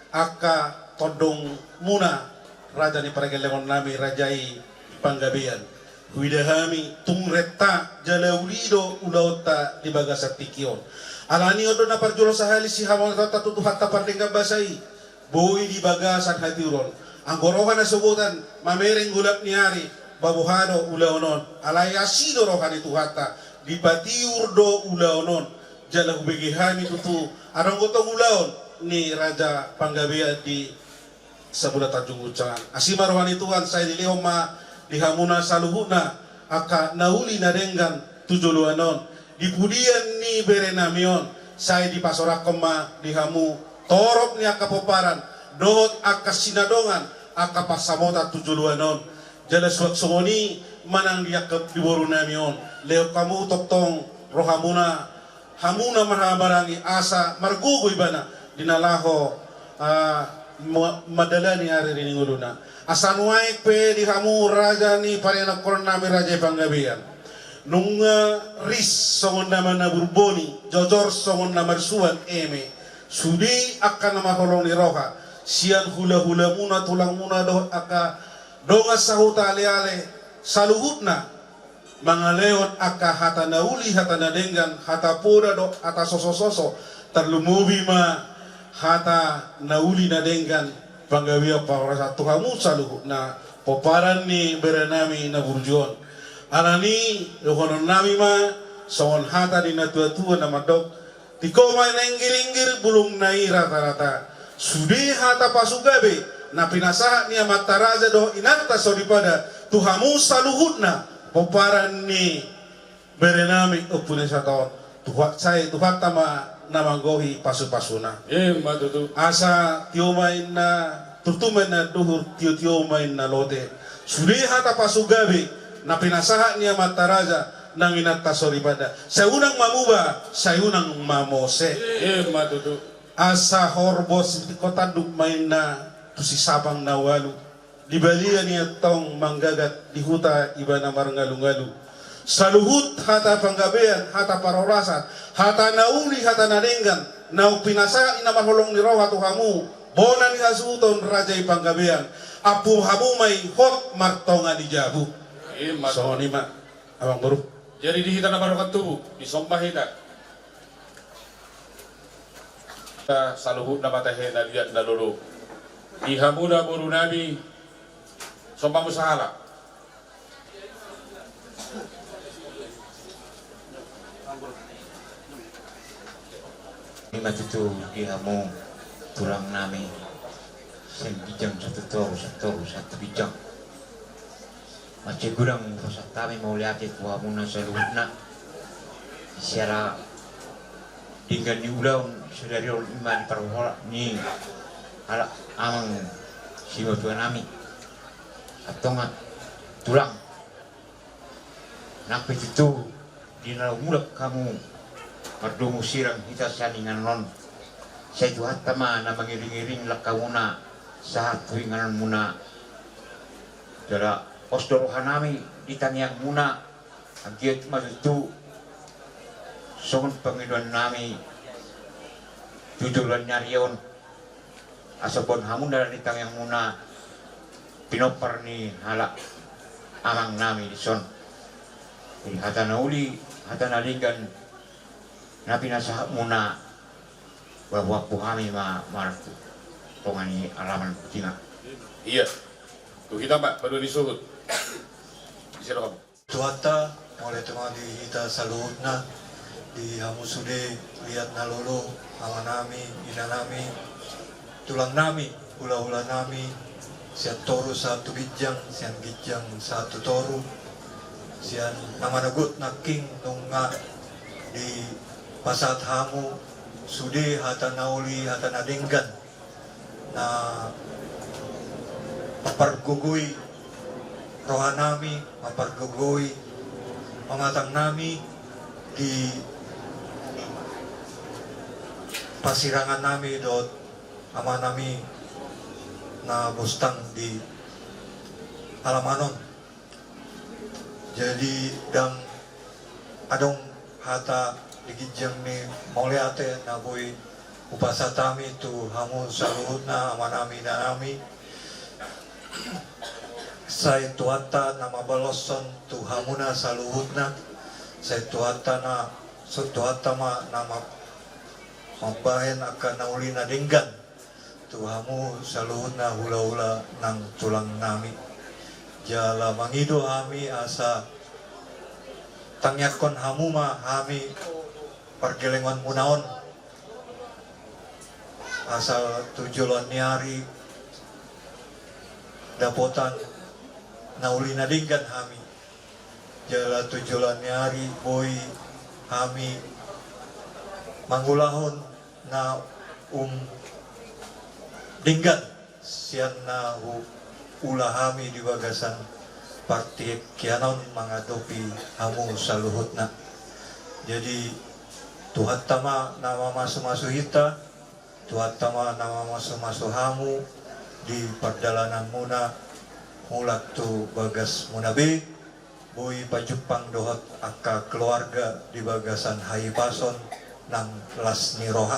aka todong muna raja ni paragelemon nami rajai panggabean Widahami tungreta jala ulido ulauta di bagasa tikion. Alani odo na parjolo sahali si hamon tata tutuhat tapardengka basai. Boy di bagasan hatiuron. Anggorohan na subutan mamereng gulap niari babuhano ulaonon. Alayasido rohan itu hatta di patiur do ulaonon. Jala ubegihami tutu arang gotong ulaon ni raja Panggabean di sebelah Tanjung Ucangan. Asima rohan ituan saya dilihoma di hamuna saluhuna aka nauli nadenggan 72 non di pudian ni berenamion saya di pasorakoma di hamu torop ni aka poparan dohot aka sinadongan aka pasamota 72 non jala suak somoni manang dia ke di borunamion leo kamu totong rohamuna hamuna marhabarangi asa margugo ibana dinalaho madalani hari ini nguluna asanuai pe di hamu raja ni parena kornami raja Panggabean nunga ris songon nama na burboni jojor songon nama suan eme sudi akan nama holong ni roha sian hula-hula muna tulang muna doh aka donga sahuta ale-ale saluhutna mangaleon aka hata nauli hata nadenggan hata poda do ata soso-soso terlumubi ma hata nauli nadenggan Panggabean para satu kamu saluh na poparan ni berenami na burjuan alani lohonon nami ma songon hata di na tua-tua na madok tiko may nenggir-inggir bulung nai rata-rata sudi hata pasugabe na pinasahat niya mataraza do inanta soripada tuhamu saluhut na poparan ni berenami upune sa taon tuhat say tuhat tama namanggohi pasu-pasuna matutu asa tiomain na tutumen na duhur tio-tiomain na lote sudi hata pasugabe na pinasahat niya mataraza nang inata soribada sa unang mamuba sa unang mamose matutu asa horbos di kota dugmain na tusisabang nawalu dibalian niya tong manggagat di huta iba na marangalungalu saluhut hata Panggabean hata parorasan hata nauli hata nadenggan nau pinasa ina maholong ni roha tuhamu bona ni hasuton raja Panggabean apu hamu may hot martonga di jabu so ni ma abang baru jadi dihita na barokat tubuh disompah hita saluhut na matahe na liat na lolo ihamu na buru nabi sompah musahala lima itu ihamu tulang nami sen bijang satu bijang macam gurang pasal kami mau lihat itu hamuna seluruhnya secara dengan ni ulang saudari iman perwala ni hala amang simo tuan nami atonga tulang napit itu di nalau mulak kamu mardumu sirang hita saningan non saya tuhan tama na mangiring-iring lakawuna saat tuingan muna jara osdorohan nami ditanyang muna agiat malutu songon pengiduan nami tujulan nyarion asapon hamun dari ditanyang muna pinopar ni halak amang nami di son jadi hatana uli hatana linggan napi nasa muna bahwa kami maratu pongani alaman putina. Iya, tuh kita mbak baru disuhut. Bisa dong. Tuata oleh teman di hita saluhutna di hamusude lihat nalolo amanami inanami tulang nami hula-hula nami sian toru satu gijang sian gijang satu toru sian nama nagut naking nunga di pasat hamu sude hata nauli hata nadenggan na mapargugui rohanami mapargugui mangatang nami di pasirangan nami dot ama nami na bustang di Alamanon jadi dang adong hata digijang ni mauliate na boy upasatami tu hamu saluhutna amanami na nami say tuata na mabaloson tu hamuna saluhutna say tuata na so tuata ma na mabahen akan nauli na dinggan tu hamu saluhutna hula-hula nang tulang nami jala mangido hami asa tangyakon hamuma hami pergelengan munaon asal tujuan niari dapotan nauli nadinggan hami jala tujuan niari boy hami manggulahon na dinggan sian na ulah hami di bagasan parti kianon mengadopi hamu saluhutna jadi Tuhan tama nama masu-masu hita Tuhan tama nama masu-masu hamu di perjalanan muna mulak tu bagas munabe boy pajupang dohak akka keluarga di bagasan hai pason nang las niroha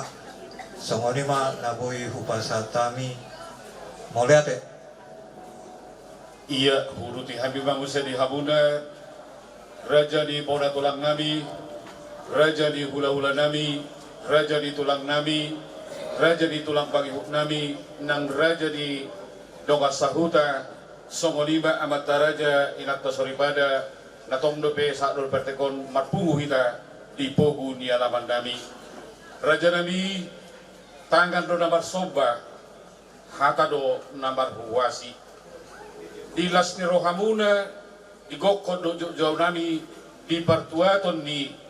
songonima na boy hupasatami moliate iya huruti habi bangusa di habuna raja di poda tulang nami raja di hula-hula nami, raja di tulang nami, raja di tulang pangihuk nami, nang raja di donga sahuta, songolima amata raja inata soripada, natong dope sakdol pertekon matpungu hita di pogu ni alaman nami. Raja nami tangan do nambar soba, hata do nambar huwasi. Di las ni rohamuna, di gokon do jauh nami, di partuaton ni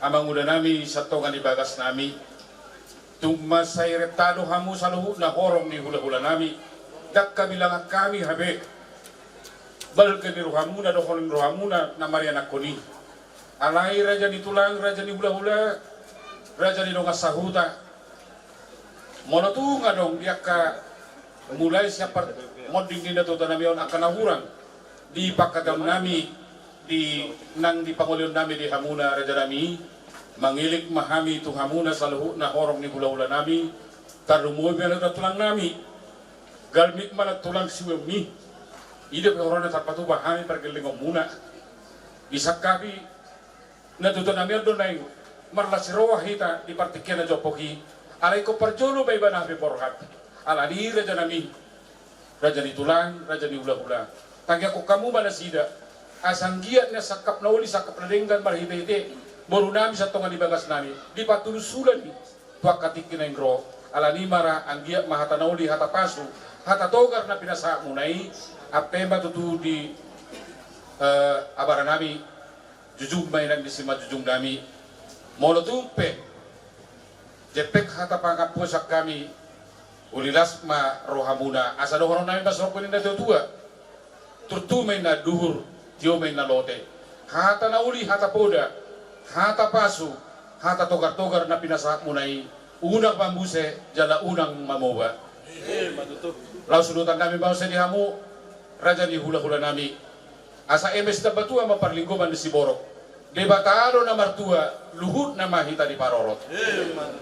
amang udah nami satongan di bagas nami tuma saya retado hamu saluhu na horong ni hula-hula nami dak kabilangan kami habe balke ni rohamuna do horong rohamuna na mariana koni alai raja di tulang raja di hula-hula raja di donga sahuta mono tu ngadong dia ka mulai siapa moding dinda tu tanamion akan nahurang di pakadam nami di nang di pangolion nami di hamuna raja nami mangilik mahami tu hamuna saluhu na horong ni hula-hula nami tarumoy bela tulang nami galmik mana tulang siwemi ide horona tapatu bahami pergelingo muna bisa kabi na tuto nami do nai marla sirowa hita di partikiana jopoki alai ko perjolo bay bana be porhat ala di raja nami raja di tulang raja di hula-hula tangga ko kamu bana sida asang giat na sakap na uli sakap na ringgan marhite-hite baru nami satongan di bagas nami di patulu sulan ni tuak katikin na ingro ala ni mara ang giat mahata na uli hata pasu hata togar na pinasa munay apemba tutu di abara nami jujung may nang disima jujung nami molo tumpe jepek hata pangapusak kami ulilas ma rohamuna asa do horon nami basro kunin na tua turtu main na duhur tio main na lote hata na uli hata poda hata pasu hata togar-togar na pinasak munai unang pambuse jala unang mamoba lau sudutan kami bangsa di hamu raja di hula-hula nami asa emes na batua maparlinggoman di Siborok debatado na martua luhut na mahita di Parorot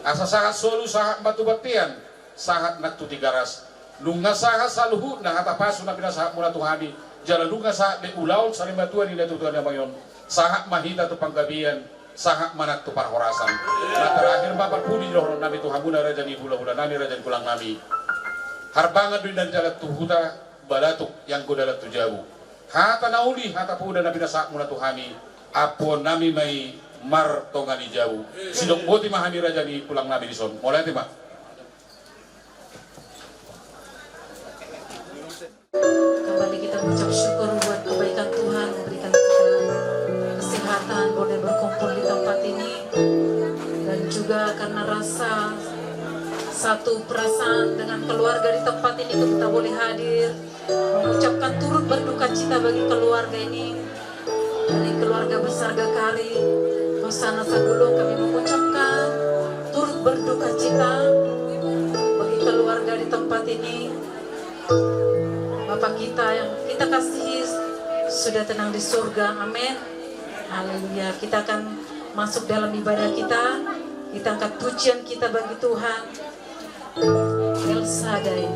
asa sahat solu sahat batu batian sahat naktu tigaras lunga sahat saluhut na hata pasu na pinasak muna tuhani jala lunga sahat de ulaul saling batuan ni tutuan na mayon sahat mahita tu panggabian sahat manak tu parhorasan na terakhir bapak pudi lohron nami tuhamuna raja di hula-hula nami raja di kulang nami harbangan duin dan jalan tuhuta balatuk yang kudalat tujabu hata nauli hata puda nabi nasak muna tuhani apo nami mai mar tongani jauh sidok boti mahani raja ni pulang nabi di son mulai tema kembali kita mengucap syukur buat kebaikan Tuhan memberikan kita kesehatan boleh berkumpul di tempat ini dan juga karena rasa satu perasaan dengan keluarga di tempat ini kita boleh hadir mengucapkan turut berduka cita bagi keluarga ini dari keluarga besar Gakari Hosana Sagulung kami mengucapkan turut berduka cita bagi keluarga di tempat ini. Bapak kita yang kita kasihi sudah tenang di surga, amin, haleluya. Kita akan masuk dalam ibadah kita angkat pujian kita bagi Tuhan El Shaddai.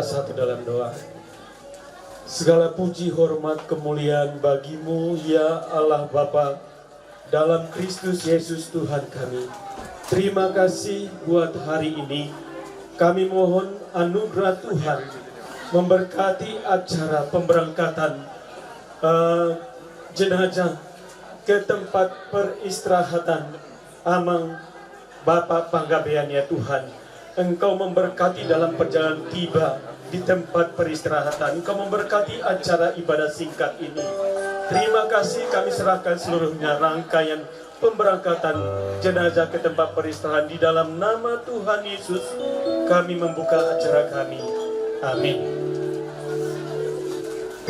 Satu dalam doa. Segala puji hormat kemuliaan bagimu ya Allah Bapa dalam Kristus Yesus Tuhan kami. Terima kasih buat hari ini. Kami mohon anugerah Tuhan memberkati acara pemberangkatan jenazah ke tempat peristirahatan Amang Bapak Panggabean ya Tuhan. Engkau memberkati dalam perjalanan tiba di tempat peristirahatan. Engkau memberkati acara ibadah singkat ini. Terima kasih kami serahkan seluruhnya rangkaian pemberangkatan jenazah ke tempat peristirahatan di dalam nama Tuhan Yesus. Kami membuka acara kami. Amin.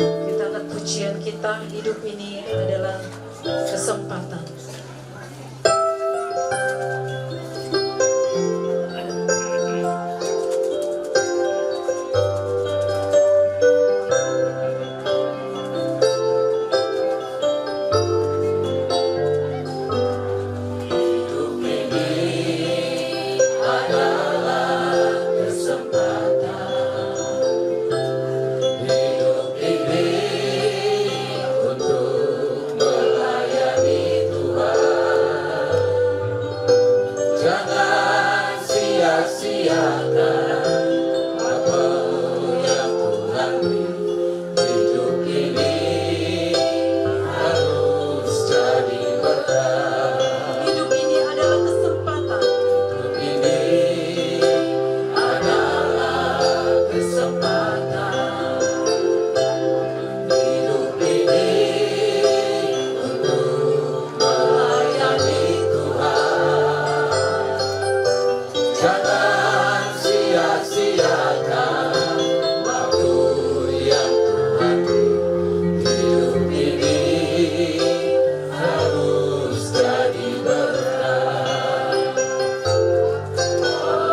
Kita akan pujian kita, hidup ini adalah kesempatan. sia-siakan apa yang Tuhan beri. Hidup ini harus jadi berkah. Hidup ini adalah kesempatan. Hidup ini adalah kesempatan. Hidup ini untuk melayani Tuhan. Jangan sia-siakan waktu yang Tuhan beri. Hidup ini harus jadi berkah.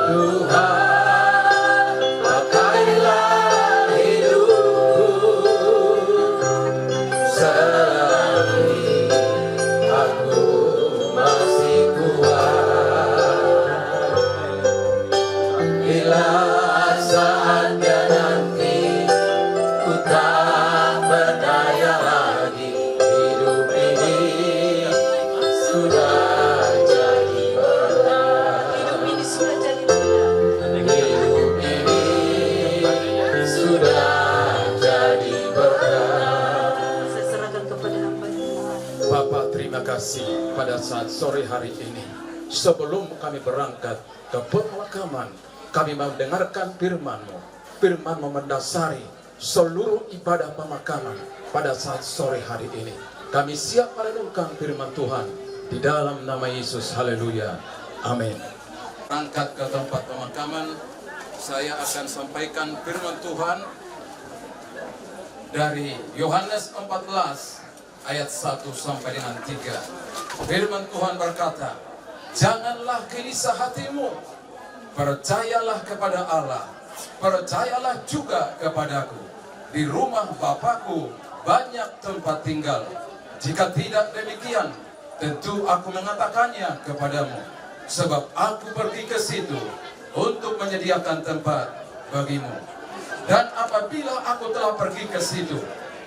Tuhan, pakailah hidupku selagi aku masih kuat. Bila saatnya nanti ku tak berdaya lagi, hidup ini sudah jadi berkah. Hidup ini sudah jadi berkah. Hidup ini sudah jadi berkah. Saya serahkan kepada hamba-Nya Tuhan. Bapak, terima kasih pada saat sore hari ini. Sebelum kami berangkat ke pemakaman, kami mendengarkan firman-Mu. Firman-Mu mendasari seluruh ibadah pemakaman pada saat sore hari ini. Kami siap merenungkan firman Tuhan di dalam nama Yesus. Haleluya. Amin. Berangkat ke tempat pemakaman, saya akan sampaikan firman Tuhan dari Yohanes 14 ayat 1 sampai dengan 3. Firman Tuhan berkata, "Janganlah gelisah hatimu, percayalah kepada Allah, percayalah juga kepadaku. Di rumah Bapakku banyak tempat tinggal. Jika tidak demikian, tentu aku mengatakannya kepadamu. Sebab aku pergi ke situ untuk menyediakan tempat bagimu. Dan apabila aku telah pergi ke situ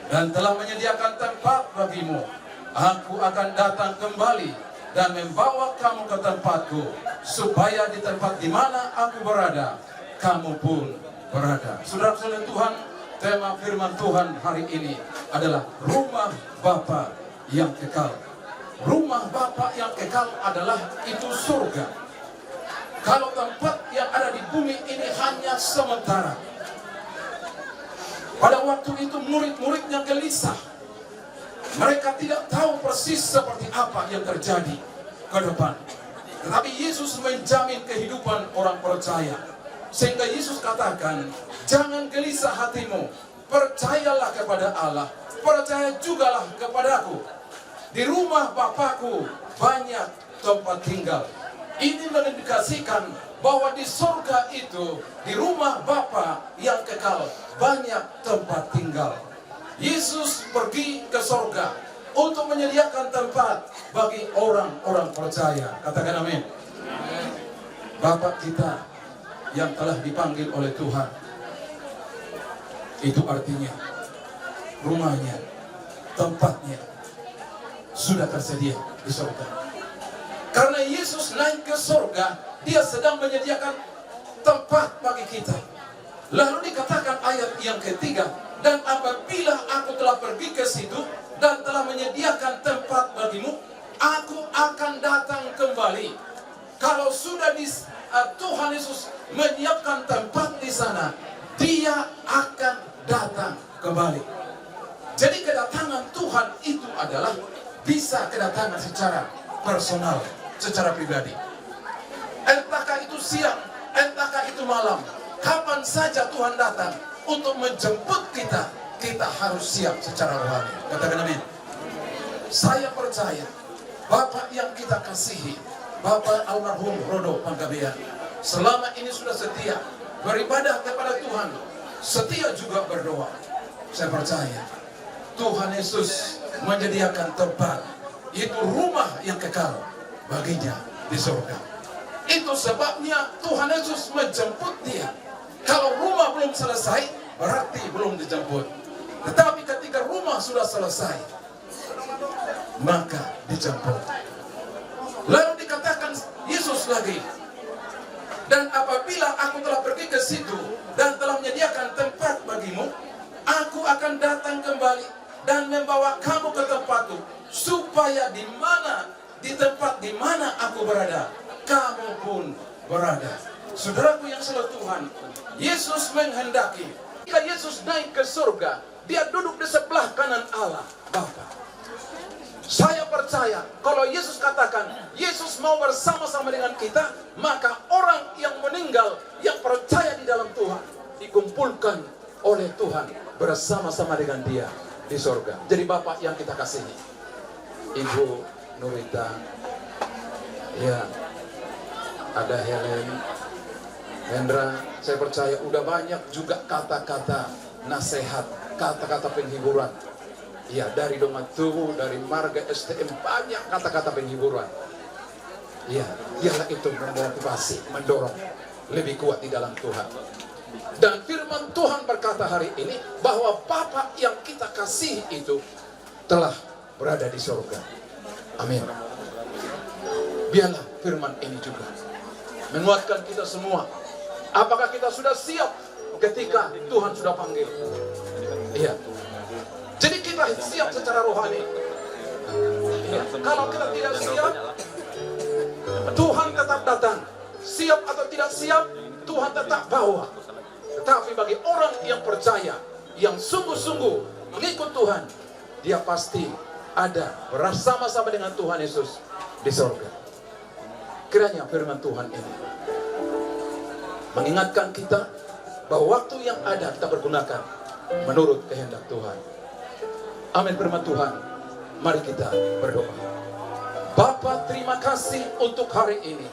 dan telah menyediakan tempat bagimu, aku akan datang kembali dan membawa kamu ke tempatku, supaya di tempat di mana aku berada, kamu pun berada." Saudara-saudara Tuhan, tema firman Tuhan hari ini adalah rumah Bapa yang kekal. Rumah Bapa yang kekal adalah itu surga. Kalau tempat yang ada di bumi ini hanya sementara. Pada waktu itu murid-muridnya gelisah. Mereka tidak tahu persis seperti apa yang terjadi ke depan. Tetapi Yesus menjamin kehidupan orang percaya. Sehingga Yesus katakan, "Jangan gelisah hatimu, percayalah kepada Allah, percaya jugalah kepadaku. Di rumah Bapakku banyak tempat tinggal." Ini mengindikasikan bahwa di surga itu, di rumah Bapa yang kekal, banyak tempat tinggal. Yesus pergi ke surga untuk menyediakan tempat bagi orang-orang percaya. Katakan amin. Bapak kita yang telah dipanggil oleh Tuhan, itu artinya rumahnya, tempatnya sudah tersedia di surga. Karena Yesus naik ke surga, Dia sedang menyediakan tempat bagi kita. Lalu dikatakan ayat yang ketiga, "Dan apabila aku telah pergi ke situ dan telah menyediakan tempat bagimu, aku akan datang kembali." Kalau sudah Tuhan Yesus menyiapkan tempat di sana, Dia akan datang kembali. Jadi kedatangan Tuhan itu adalah bisa kedatangan secara personal, secara pribadi. Entahkah itu siang, entahkah itu malam, kapan saja Tuhan datang untuk menjemput kita, kita harus siap secara rohani. Katakan amin. Saya percaya Bapak yang kita kasihi, Bapak almarhum Rodo Panggabean, selama ini sudah setia beribadah kepada Tuhan, setia juga berdoa. Saya percaya Tuhan Yesus menyediakan tempat, itu rumah yang kekal baginya di surga. Itu sebabnya Tuhan Yesus menjemput dia. Kalau rumah belum selesai, berarti belum dijemput. Tetapi ketika rumah sudah selesai, maka dijemput. Lalu dikatakan Yesus lagi, Dan apabila aku telah pergi ke situ dan telah menyediakan tempat bagimu, aku akan datang kembali dan membawa kamu ke tempatku, supaya di tempat di mana aku berada, kamu pun berada. Saudaraku yang salah Tuhan, Yesus menghendaki jika Yesus naik ke surga, dia duduk di sebelah kanan Allah Bapa. Saya percaya kalau Yesus katakan Yesus mau bersama-sama dengan kita, maka orang yang meninggal yang percaya di dalam Tuhan dikumpulkan oleh Tuhan bersama-sama dengan dia di surga. Jadi Bapak yang kita kasihi, Ibu Nurita, ya, ada Helen, Hendra, saya percaya udah banyak juga kata-kata nasihat, kata-kata penghiburan. Ya, dari Domatu, dari Marga STM, banyak kata-kata penghiburan. Ya, ialah itu memotivasi, mendorong lebih kuat di dalam Tuhan. Dan firman Tuhan berkata hari ini bahwa Bapa yang kita kasih itu telah berada di surga. Amin. Biarlah firman ini juga menguatkan kita semua. Apakah kita sudah siap ketika Tuhan sudah panggil? Iya. Jadi kita siap secara rohani. Ya, kalau kita tidak siap, Tuhan tetap datang. Siap atau tidak siap, Tuhan tetap bawa. Tetapi bagi orang yang percaya, yang sungguh-sungguh mengikut Tuhan, dia pasti ada bersama-sama dengan Tuhan Yesus di surga. Kiranya firman Tuhan ini mengingatkan kita bahwa waktu yang ada kita pergunakan menurut kehendak Tuhan. Amin. Firman Tuhan, mari kita berdoa. Bapa, terima kasih untuk hari ini.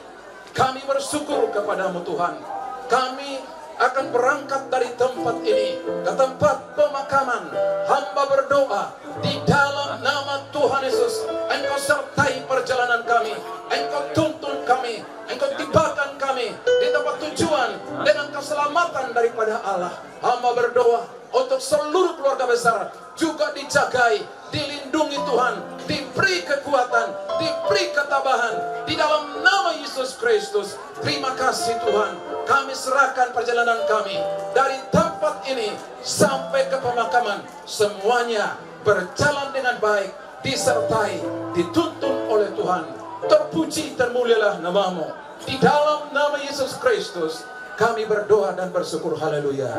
Kami bersyukur kepadamu Tuhan. Kami akan berangkat dari tempat ini ke tempat pemakaman. Hamba berdoa di dalam nama Tuhan Yesus, Engkau sertai perjalanan kami, Engkau tuntun kami, Engkau tibakan kami di tempat tujuan dengan keselamatan daripada Allah. Hamba berdoa untuk seluruh keluarga besar juga dijagai, dilindungi Tuhan, diberi kekuatan, diberi ketabahan di dalam nama Yesus Kristus. Terima kasih Tuhan. Kami serahkan perjalanan kami dari tempat ini sampai ke pemakaman, semuanya berjalan dengan baik, disertai, dituntun oleh Tuhan. Terpuji termulialah namamu. Di dalam nama Yesus Kristus kami berdoa dan bersyukur. Haleluya.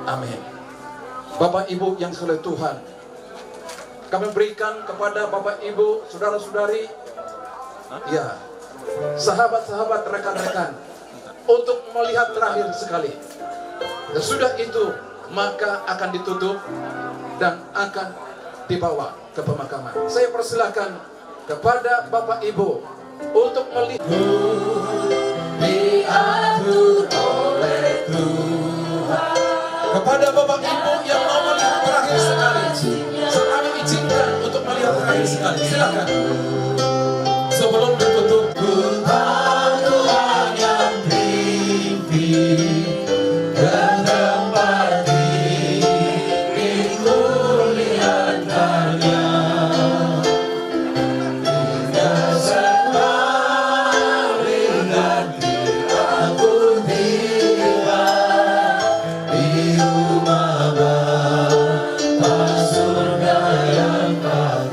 Amin. Bapak Ibu yang oleh Tuhan, kami berikan kepada Bapak Ibu, saudara-saudari, ya, sahabat-sahabat, rekan-rekan, untuk melihat terakhir sekali. Dan sudah itu maka akan ditutup dan akan dibawa ke pemakaman. Saya persilakan kepada Bapak Ibu untuk melihat. Diatur oleh Tuhan. Kepada Bapak Ibu yang mau melihat terakhir sekali, kami izinkan untuk melihat terakhir sekali. Silakan. Sebelum ditutup, Tuhan yang pimpin ke tempat ini muliakannya. Hingga sekali nanti aku tiba di rumah Bapa surga yang bakal.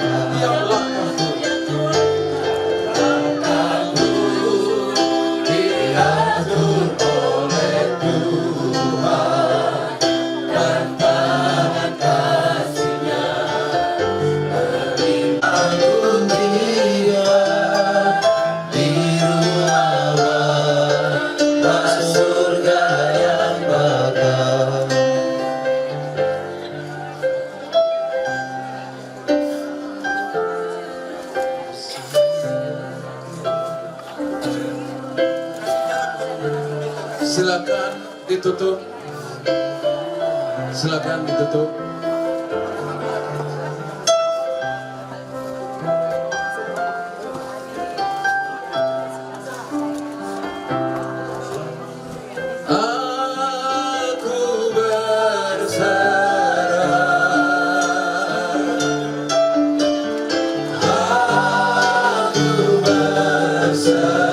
Silakan ditutup. Silakan ditutup. Aku berserah. Aku berserah.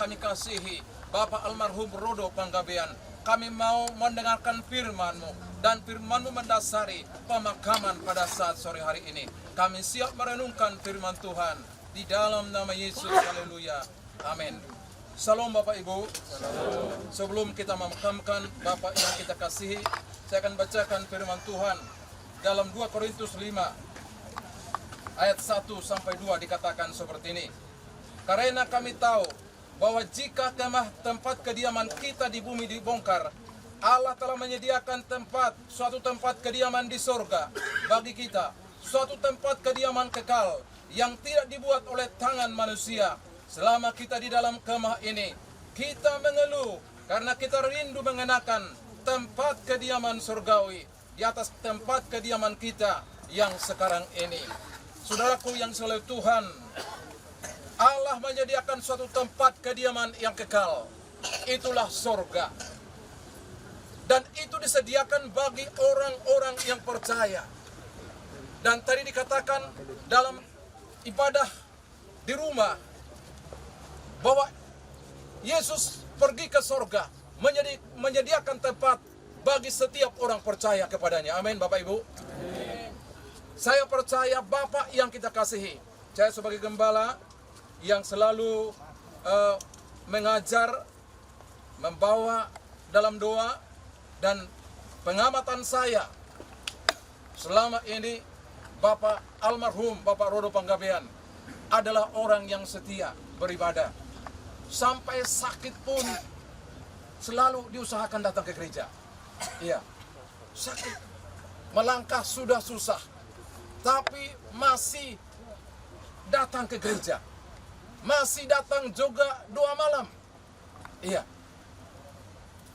kami kasihi, Bapak almarhum Rodo Panggabean, kami mau mendengarkan firman-Mu, dan firman-Mu mendasari pemakaman pada saat sore hari ini. Kami siap merenungkan firman Tuhan di dalam nama Yesus. Haleluya. Amin. Salam Bapak Ibu. Sebelum kita memakamkan Bapak yang kita kasihi, saya akan bacakan firman Tuhan dalam 2 Korintus 5 ayat 1 sampai 2 dikatakan seperti ini. Karena kami tahu bahwa jika kemah tempat kediaman kita di bumi dibongkar, Allah telah menyediakan suatu tempat kediaman di sorga bagi kita, suatu tempat kediaman kekal yang tidak dibuat oleh tangan manusia. Selama kita di dalam kemah ini, kita mengeluh karena kita rindu mengenakan tempat kediaman surgawi di atas tempat kediaman kita yang sekarang ini. Saudaraku yang selalu Tuhan, Allah menyediakan suatu tempat kediaman yang kekal. Itulah surga. Dan itu disediakan bagi orang-orang yang percaya. Dan tadi dikatakan dalam ibadah di rumah bahwa Yesus pergi ke surga, menyediakan tempat bagi setiap orang percaya kepadanya. Amin Bapak Ibu. Saya percaya Bapak yang kita kasihi, saya sebagai gembala yang selalu mengajar, membawa dalam doa, dan pengamatan saya selama ini, Bapak almarhum Bapak Rodo Panggabean adalah orang yang setia beribadah. Sampai sakit pun selalu diusahakan datang ke gereja. Iya, sakit, melangkah sudah susah, tapi masih datang ke gereja. Masih datang juga doa malam. Iya.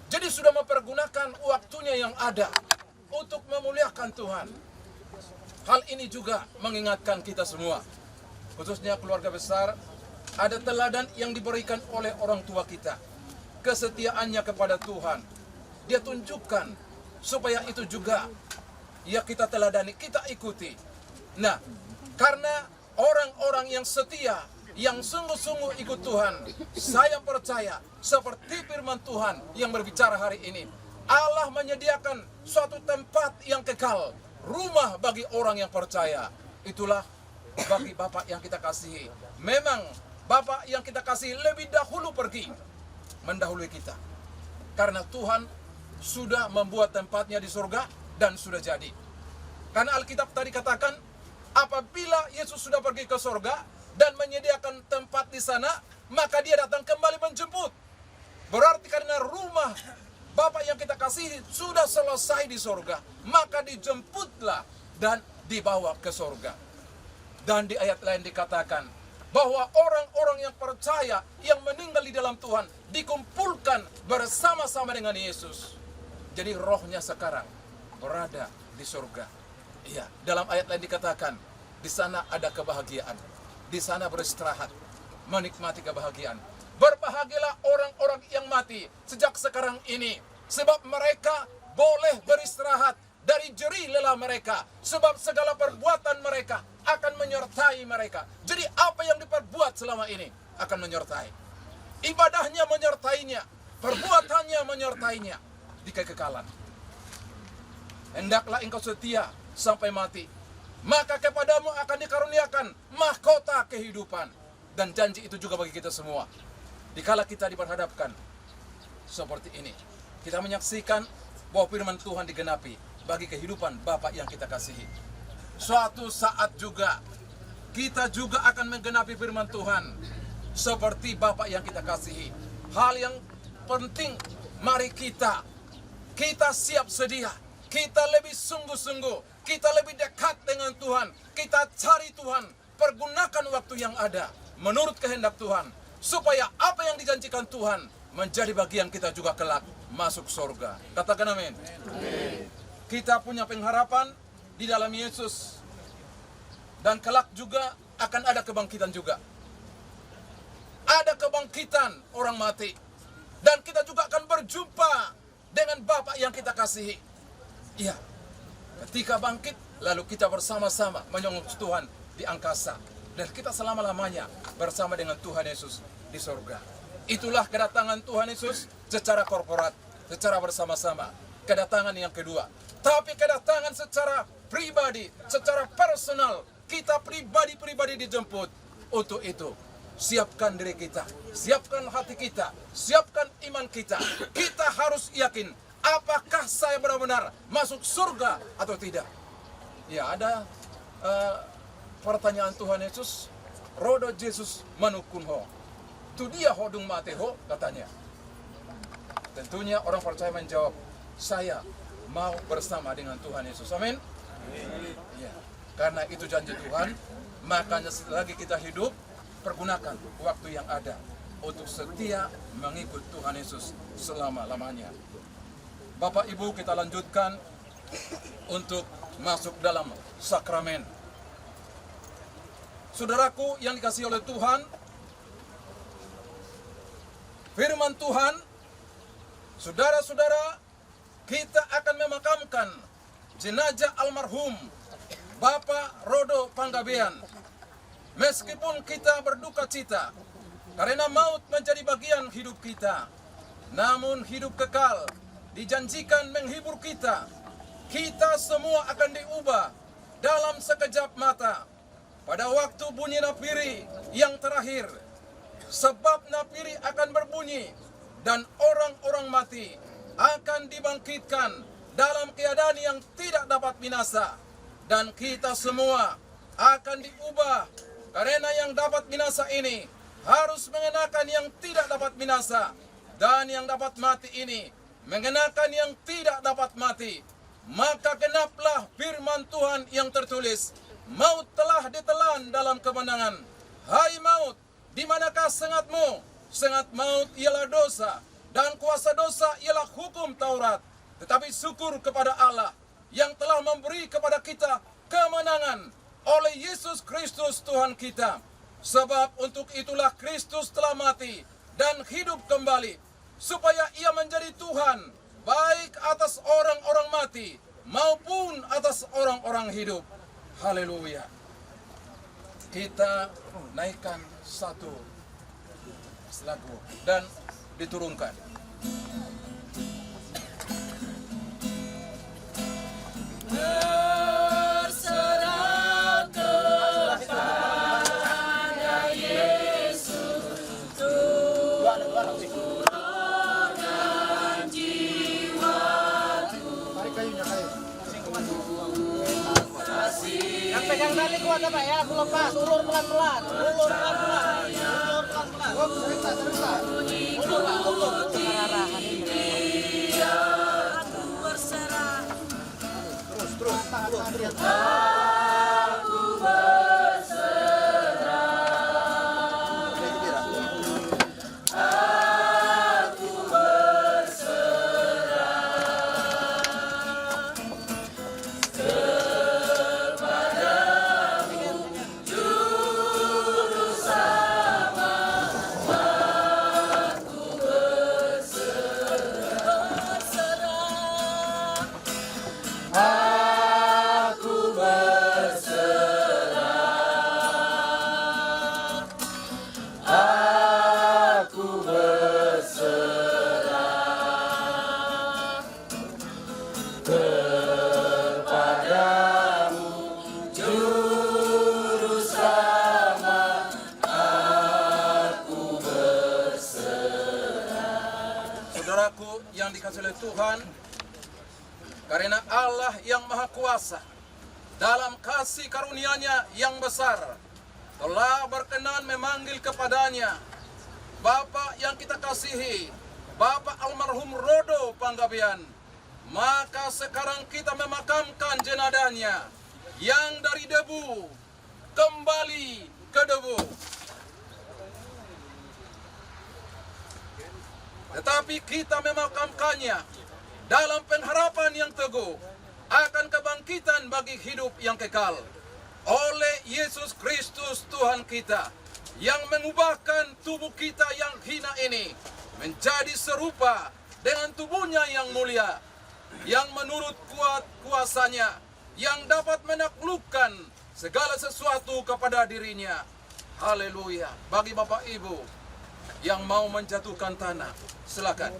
Jadi sudah mempergunakan waktunya yang ada untuk memuliakan Tuhan. Hal ini juga mengingatkan kita semua, khususnya keluarga besar, ada teladan yang diberikan oleh orang tua kita. Kesetiaannya kepada Tuhan, dia tunjukkan supaya itu juga ya kita teladani, kita ikuti. Nah, karena orang-orang yang setia, yang sungguh-sungguh ikut Tuhan, saya percaya seperti firman Tuhan yang berbicara hari ini, Allah menyediakan suatu tempat yang kekal, rumah bagi orang yang percaya. Itulah bagi Bapak yang kita kasihi. Memang Bapak yang kita kasihi lebih dahulu pergi, mendahului kita, karena Tuhan sudah membuat tempatnya di surga dan sudah jadi. Karena Alkitab tadi katakan, apabila Yesus sudah pergi ke surga dan menyediakan tempat di sana, maka dia datang kembali menjemput. Berarti karena rumah Bapak yang kita kasihi sudah selesai di surga, maka dijemputlah dan dibawa ke surga. Dan di ayat lain dikatakan bahwa orang-orang yang percaya yang meninggal di dalam Tuhan dikumpulkan bersama-sama dengan Yesus. Jadi rohnya sekarang berada di surga. Iya, dalam ayat lain dikatakan di sana ada kebahagiaan. Di sana beristirahat, menikmati kebahagiaan. Berbahagialah orang-orang yang mati sejak sekarang ini, sebab mereka boleh beristirahat dari jerih lelah mereka, sebab segala perbuatan mereka akan menyertai mereka. Jadi apa yang diperbuat selama ini akan menyertai. Ibadahnya menyertainya, perbuatannya menyertainya di kekekalan. Hendaklah engkau setia sampai mati, maka kepadamu akan dikaruniakan mahkota kehidupan. Dan janji itu juga bagi kita semua. Dikala kita diperhadapkan seperti ini, kita menyaksikan bahwa firman Tuhan digenapi bagi kehidupan Bapak yang kita kasihi. Suatu saat juga kita juga akan menggenapi firman Tuhan seperti Bapak yang kita kasihi. Hal yang penting, mari kita siap sedia, kita lebih sungguh-sungguh, kita lebih dekat dengan Tuhan, kita cari Tuhan, pergunakan waktu yang ada menurut kehendak Tuhan, supaya apa yang dijanjikan Tuhan menjadi bagian kita juga kelak masuk surga. Katakan amin. Kita punya pengharapan di dalam Yesus, dan kelak juga akan ada kebangkitan juga. Ada kebangkitan orang mati, dan kita juga akan berjumpa dengan Bapa yang kita kasihi. Iya, ketika bangkit, lalu kita bersama-sama menyongong Tuhan di angkasa, dan kita selama-lamanya bersama dengan Tuhan Yesus di surga. Itulah kedatangan Tuhan Yesus secara korporat, secara bersama-sama. Kedatangan yang kedua. Tapi kedatangan secara pribadi, secara personal, kita pribadi-pribadi dijemput. Untuk itu, siapkan diri kita, siapkan hati kita, siapkan iman kita. Kita harus yakin, apakah saya benar-benar masuk surga atau tidak? Ya, ada pertanyaan Tuhan Yesus, rodo Yesus manukun ho. Itu dia hodung mate ho, katanya. Tentunya orang percaya menjawab, saya mau bersama dengan Tuhan Yesus. Amin. Ya, karena itu janji Tuhan, makanya selagi kita hidup, pergunakan waktu yang ada untuk setia mengikut Tuhan Yesus selama-lamanya. Bapak Ibu, kita lanjutkan untuk masuk dalam sakramen. Saudaraku yang dikasihi oleh Tuhan, firman Tuhan, saudara-saudara, kita akan memakamkan jenazah almarhum Bapak Rodo Panggabean. Meskipun kita berduka cita karena maut menjadi bagian hidup kita, namun hidup kekal dijanjikan menghibur kita. Kita semua akan diubah dalam sekejap mata pada waktu bunyi napiri yang terakhir. Sebab napiri akan berbunyi dan orang-orang mati akan dibangkitkan dalam keadaan yang tidak dapat binasa. Dan kita semua akan diubah karena yang dapat binasa ini harus mengenakan yang tidak dapat binasa. Dan yang dapat mati ini mengenakan yang tidak dapat mati. Maka genaplah firman Tuhan yang tertulis, maut telah ditelan dalam kemenangan. Hai maut, di manakah sengatmu? Sengat maut ialah dosa, dan kuasa dosa ialah hukum Taurat. Tetapi syukur kepada Allah yang telah memberi kepada kita kemenangan oleh Yesus Kristus Tuhan kita. Sebab untuk itulah Kristus telah mati dan hidup kembali, supaya ia menjadi Tuhan, baik atas orang-orang mati maupun atas orang-orang hidup. Haleluya. Kita naikkan satu lagu dan diturunkan. Berserah kepada Yesus, turunkan jiwaku. Yang pegang tali kuat apa ya? Aku lepas, ulur pelan-pelan, ulur pelan-pelan, ulur pelan-pelan. Oh, sebentar. Ulur. Aku berserah. Terus. Aku berserah. Aku berserah kepadamu, Juru Selamat. Aku berserah. Aku berserah. Aku berserah kepadamu, Juru Selamat. Aku berserah. Saudaraku yang dikasihi oleh Tuhan, karena Allah yang Maha Kuasa dalam kasih karunia-Nya yang besar telah berkenan memanggil kepadanya Bapak yang kita kasihi, Bapak almarhum Rodo Panggabean. Maka sekarang kita memakamkan jenazahnya yang dari debu kembali ke debu. Tetapi kita memakamkannya dalam pengharapan yang teguh akan kebangkitan bagi hidup yang kekal oleh Yesus Kristus Tuhan kita, yang mengubahkan tubuh kita yang hina ini menjadi serupa dengan tubuhnya yang mulia, yang menurut kuat kuasanya yang dapat menaklukkan segala sesuatu kepada dirinya. Haleluya. Bagi Bapak Ibu yang mau menjatuhkan tanah, silakan.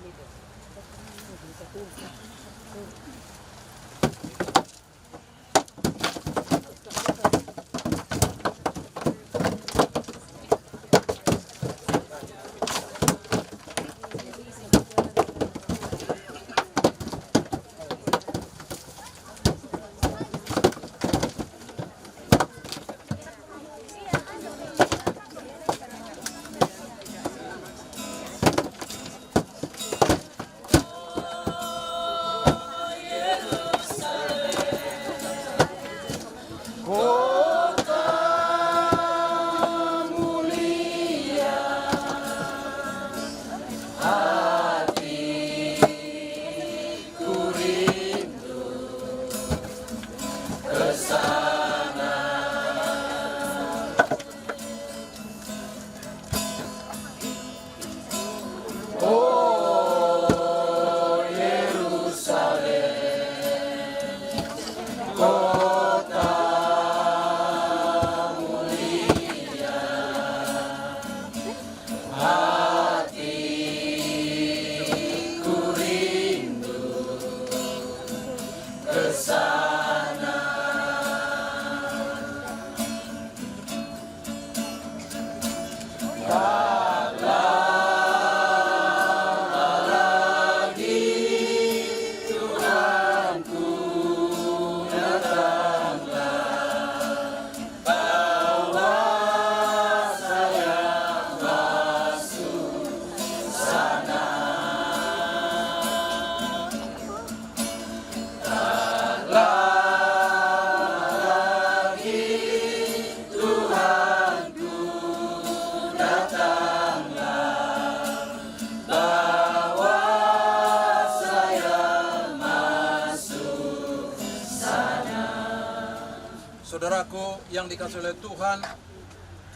Saudaraku yang dikasihi oleh Tuhan,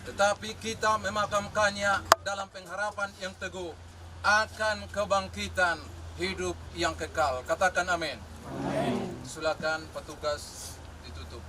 tetapi kita memakamkannya dalam pengharapan yang teguh akan kebangkitan hidup yang kekal. Katakan amin. Silakan petugas ditutup.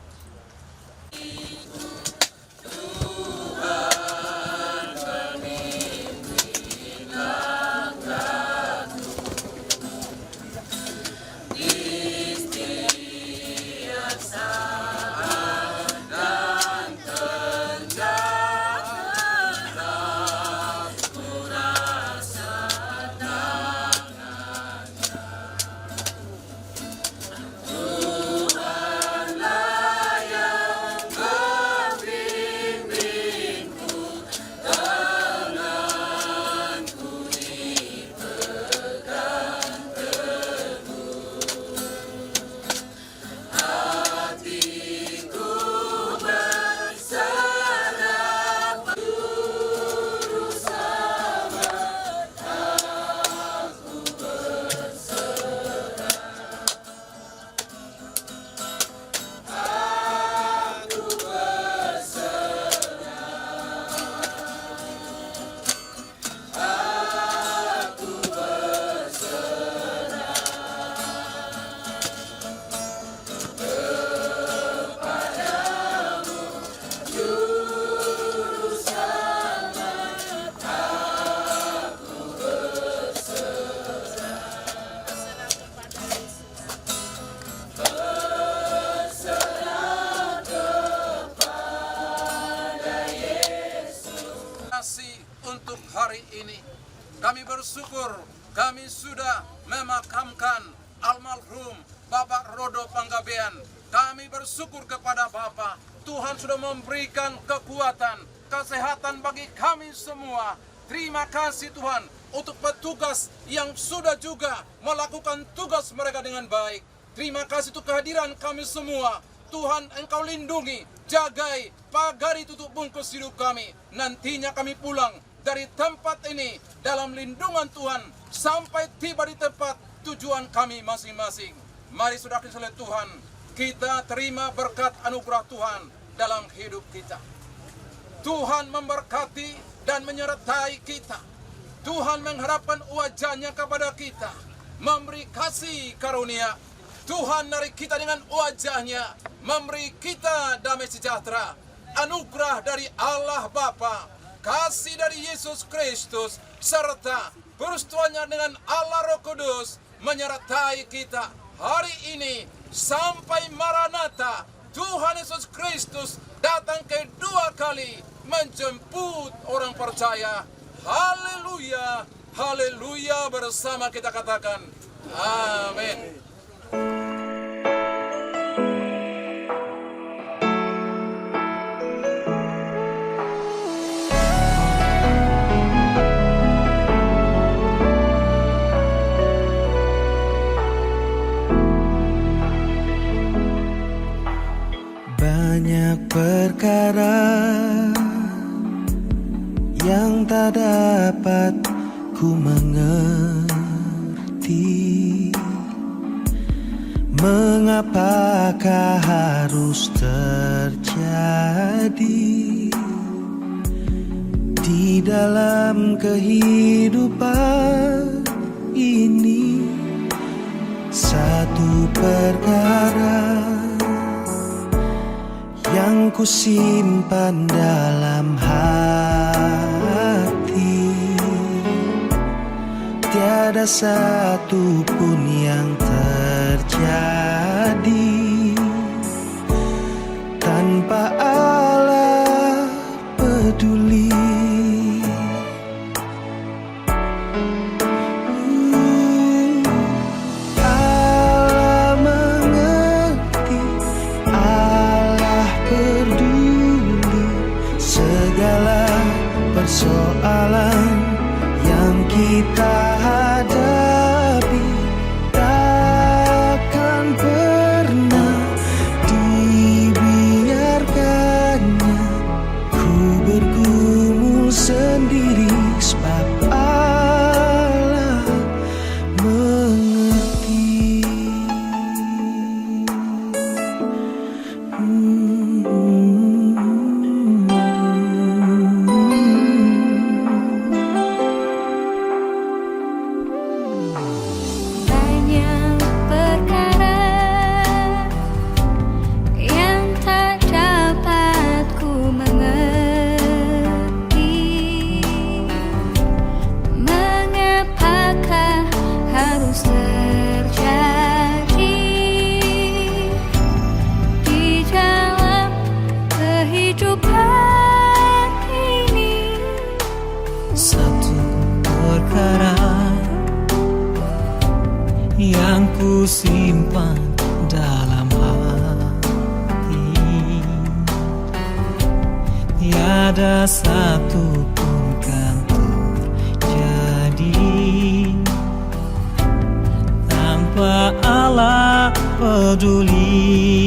Untuk hari ini kami bersyukur kami sudah memakamkan almarhum Bapak Rodo Panggabean. Kami bersyukur kepada Bapak, Tuhan sudah memberikan kekuatan, kesehatan bagi kami semua. Terima kasih Tuhan untuk petugas yang sudah juga melakukan tugas mereka dengan baik. Terima kasih untuk kehadiran kami semua. Tuhan, Engkau lindungi, jagai, pagari tutup bungkus hidup kami. Nantinya kami pulang dari tempat ini dalam lindungan Tuhan sampai tiba di tempat tujuan kami masing-masing. Mari saudara oleh Tuhan, kita terima berkat anugerah Tuhan dalam hidup kita. Tuhan memberkati dan menyertai kita. Tuhan mengharapkan wajah-Nya kepada kita, memberi kasih karunia. Tuhan dari kita dengan wajah-Nya, memberi kita damai sejahtera, anugerah dari Allah Bapa, kasih dari Yesus Kristus, serta persetujuannya dengan Allah Roh Kudus menyertai kita hari ini sampai Maranatha. Tuhan Yesus Kristus datang kedua kali menjemput orang percaya. Haleluya, haleluya, bersama kita katakan amin. Banyak perkara yang tak dapat ku mengerti, mengapakah harus terjadi di dalam kehidupan ini. Satu perkara yang ku simpan dalam hati, tiada satu pun yang terjadi tanpa Allah peduli. Allah mengerti, Allah peduli segala persoalan yang kita hadapi. Takkan pernah dibiarkannya ku bergumul sendiri, sebab Allah mengerti. Banyak perkara yang tak dapat ku mengerti, mengapakah harus terjadi di dalam kehidupan ini. Satu perkara yang ku simpan dalam hati, tiada satu pun kan terjadi tanpa Allah peduli.